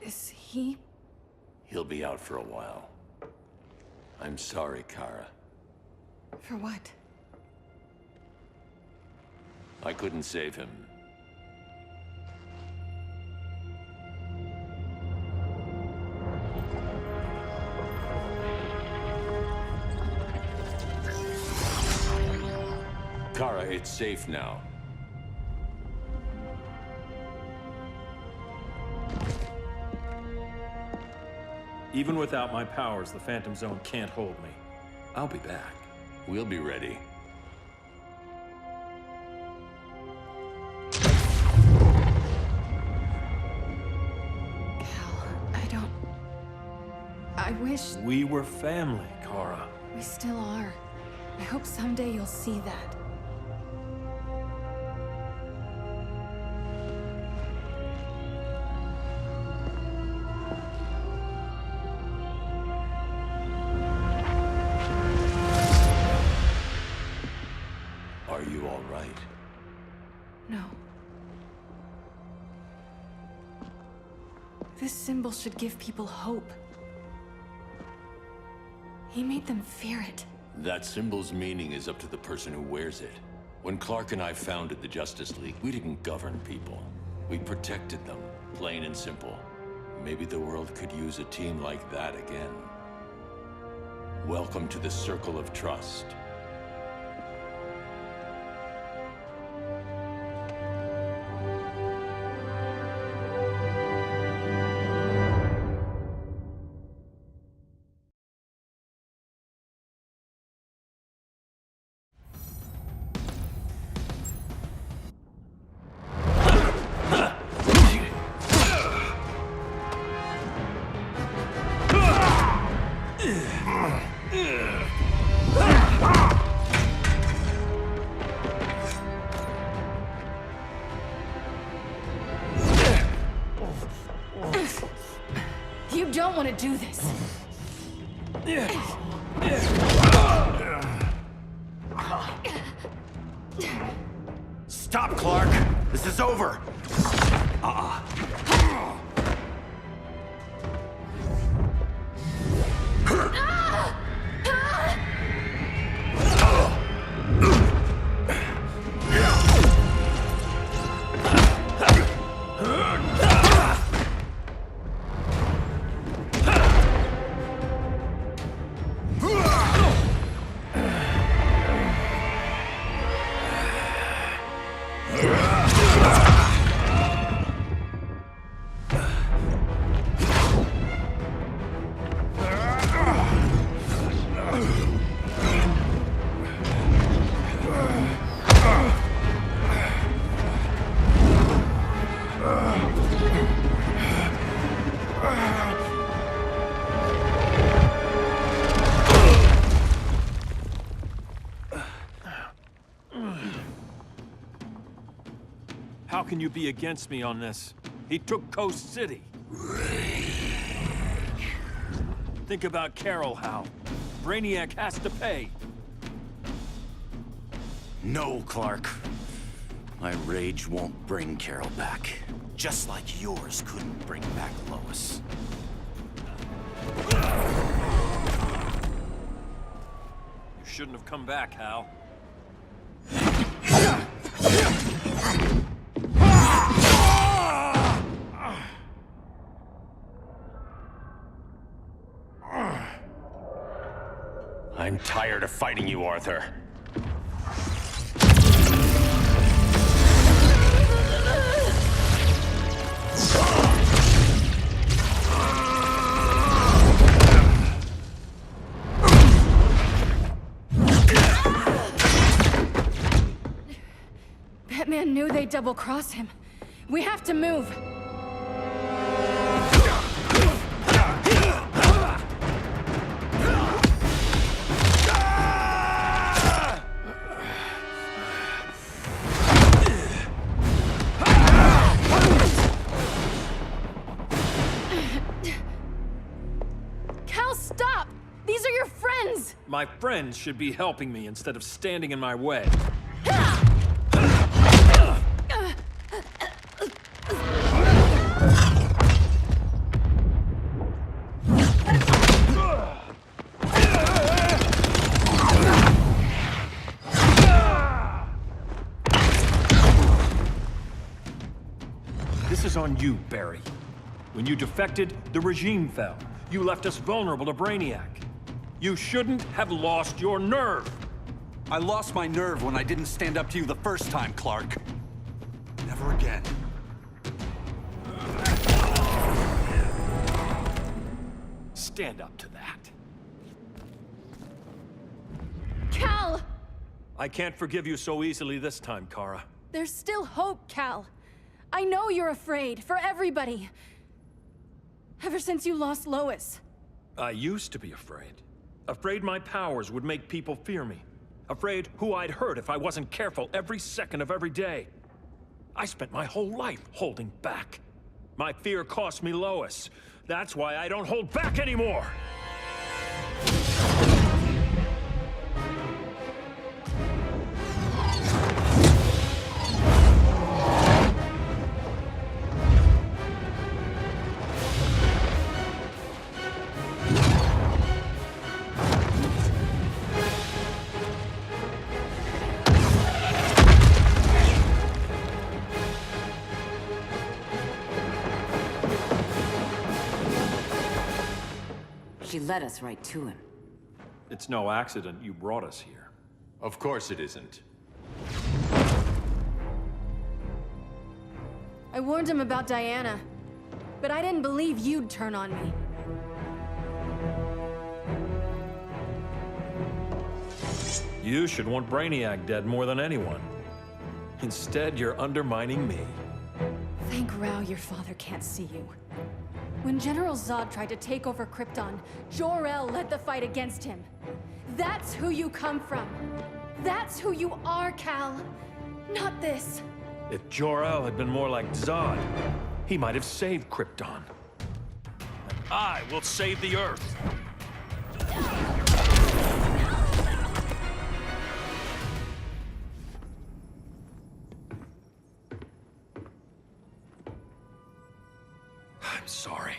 Is he? He'll be out for a while. I'm sorry, Kara. For what? I couldn't save him. Kara, it's safe now. Even without my powers, the Phantom Zone can't hold me. I'll be back. We'll be ready. I wish... We were family, Kara. We still are. I hope someday you'll see that. Are you all right? No. This symbol should give people hope. He made them fear it. That symbol's meaning is up to the person who wears it. When Clark and I founded the Justice League, we didn't govern people. We protected them, plain and simple. Maybe the world could use a team like that again. Welcome to the Circle of Trust. You don't want to do this. Stop, Clark! This is over! How can you be against me on this? He took Coast City. Think about Carol, Hal. Brainiac has to pay. No, Clark. My rage won't bring Carol back. Just like yours couldn't bring back Lois. You shouldn't have come back, Hal. I'm tired of fighting you, Arthur. Batman knew they'd double-cross him. We have to move. Cal, stop! These are your friends! My friends should be helping me instead of standing in my way. This is on you, Barry. When you defected, the regime fell. You left us vulnerable to Brainiac. You shouldn't have lost your nerve. I lost my nerve when I didn't stand up to you the first time, Clark. Never again. Stand up to that. Cal! I can't forgive you so easily this time, Kara. There's still hope, Cal. I know you're afraid, for everybody. Ever since you lost Lois. I used to be afraid. Afraid my powers would make people fear me. Afraid who I'd hurt if I wasn't careful every second of every day. I spent my whole life holding back. My fear cost me Lois. That's why I don't hold back anymore! She led us right to him. It's no accident you brought us here. Of course it isn't. I warned him about Diana, but I didn't believe you'd turn on me. You should want Brainiac dead more than anyone. Instead, you're undermining me. Thank Rao your father can't see you. When General Zod tried to take over Krypton, Jor-El led the fight against him. That's who you come from. That's who you are, Cal. Not this. If Jor-El had been more like Zod, he might have saved Krypton. And I will save the Earth. I'm sorry.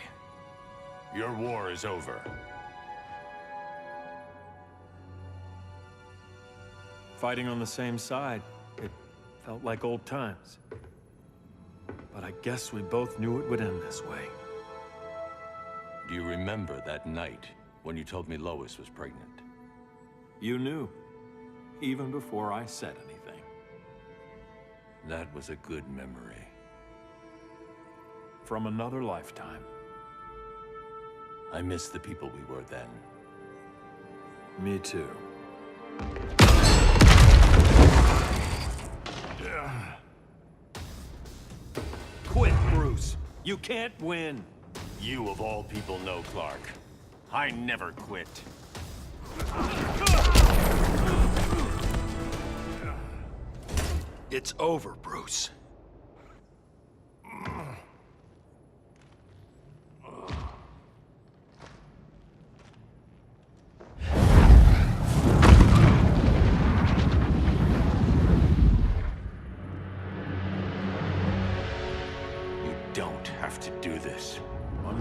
Your war is over. Fighting on the same side, it felt like old times. But I guess we both knew it would end this way. Do you remember that night when you told me Lois was pregnant? You knew, even before I said anything. That was a good memory. From another lifetime. I miss the people we were then. Me too. Quit, Bruce. You can't win. You of all people know, Clark. I never quit. It's over, Bruce.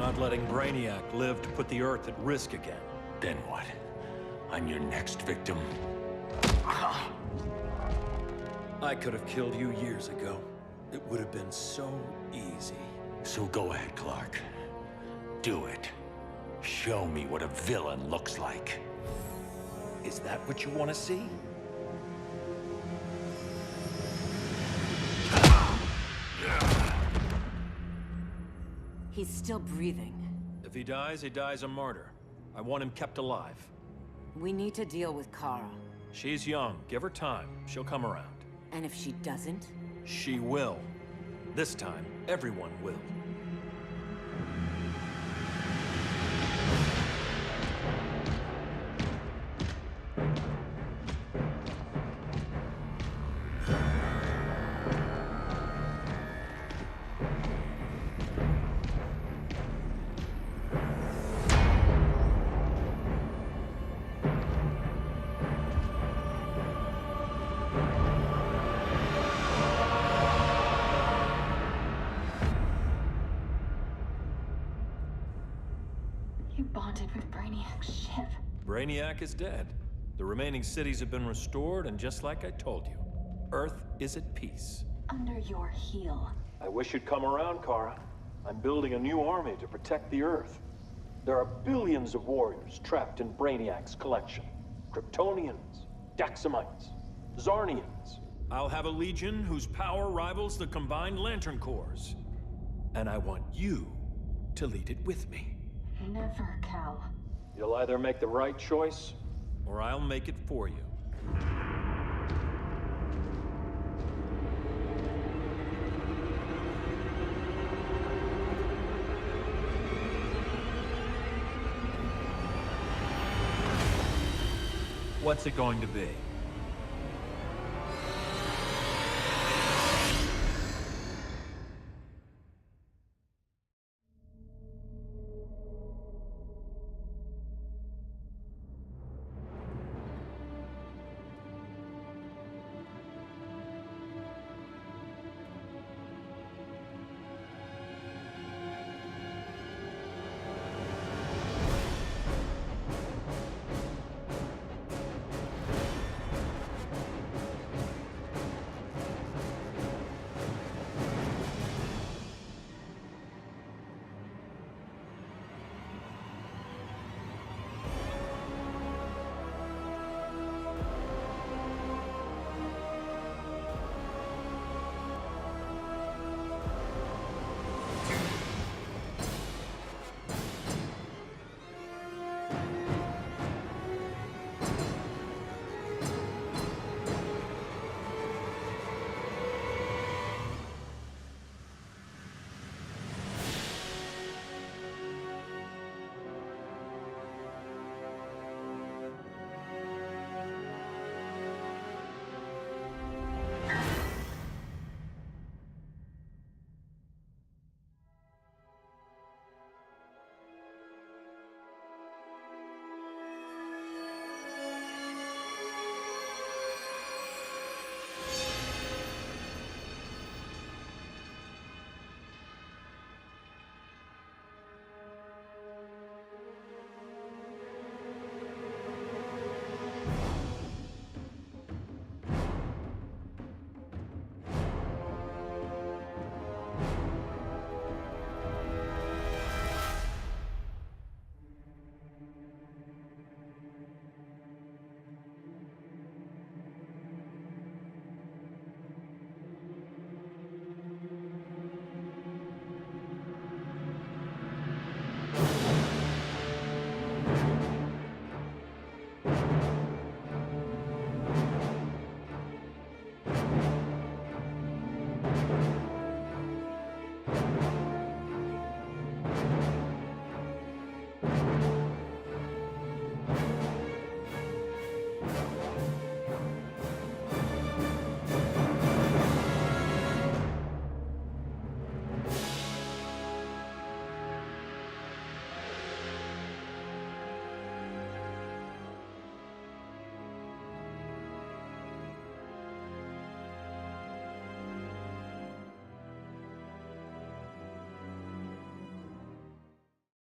not letting Brainiac live to put the Earth at risk again. Then what? I'm your next victim? I could have killed you years ago. It would have been so easy. So go ahead, Clark. Do it. Show me what a villain looks like. Is that what you want to see? He's still breathing. If he dies a martyr. I want him kept alive. We need to deal with Kara. She's young. Give her time. She'll come around. And if she doesn't? She will. This time, everyone will. You bonded with Brainiac's ship. Brainiac is dead. The remaining cities have been restored, and just like I told you, Earth is at peace. Under your heel. I wish you'd come around, Kara. I'm building a new army to protect the Earth. There are billions of warriors trapped in Brainiac's collection. Kryptonians, Daxamites, Zarnians. I'll have a legion whose power rivals the combined Lantern Corps. And I want you to lead it with me. Never, Cal. You'll either make the right choice, or I'll make it for you. What's it going to be?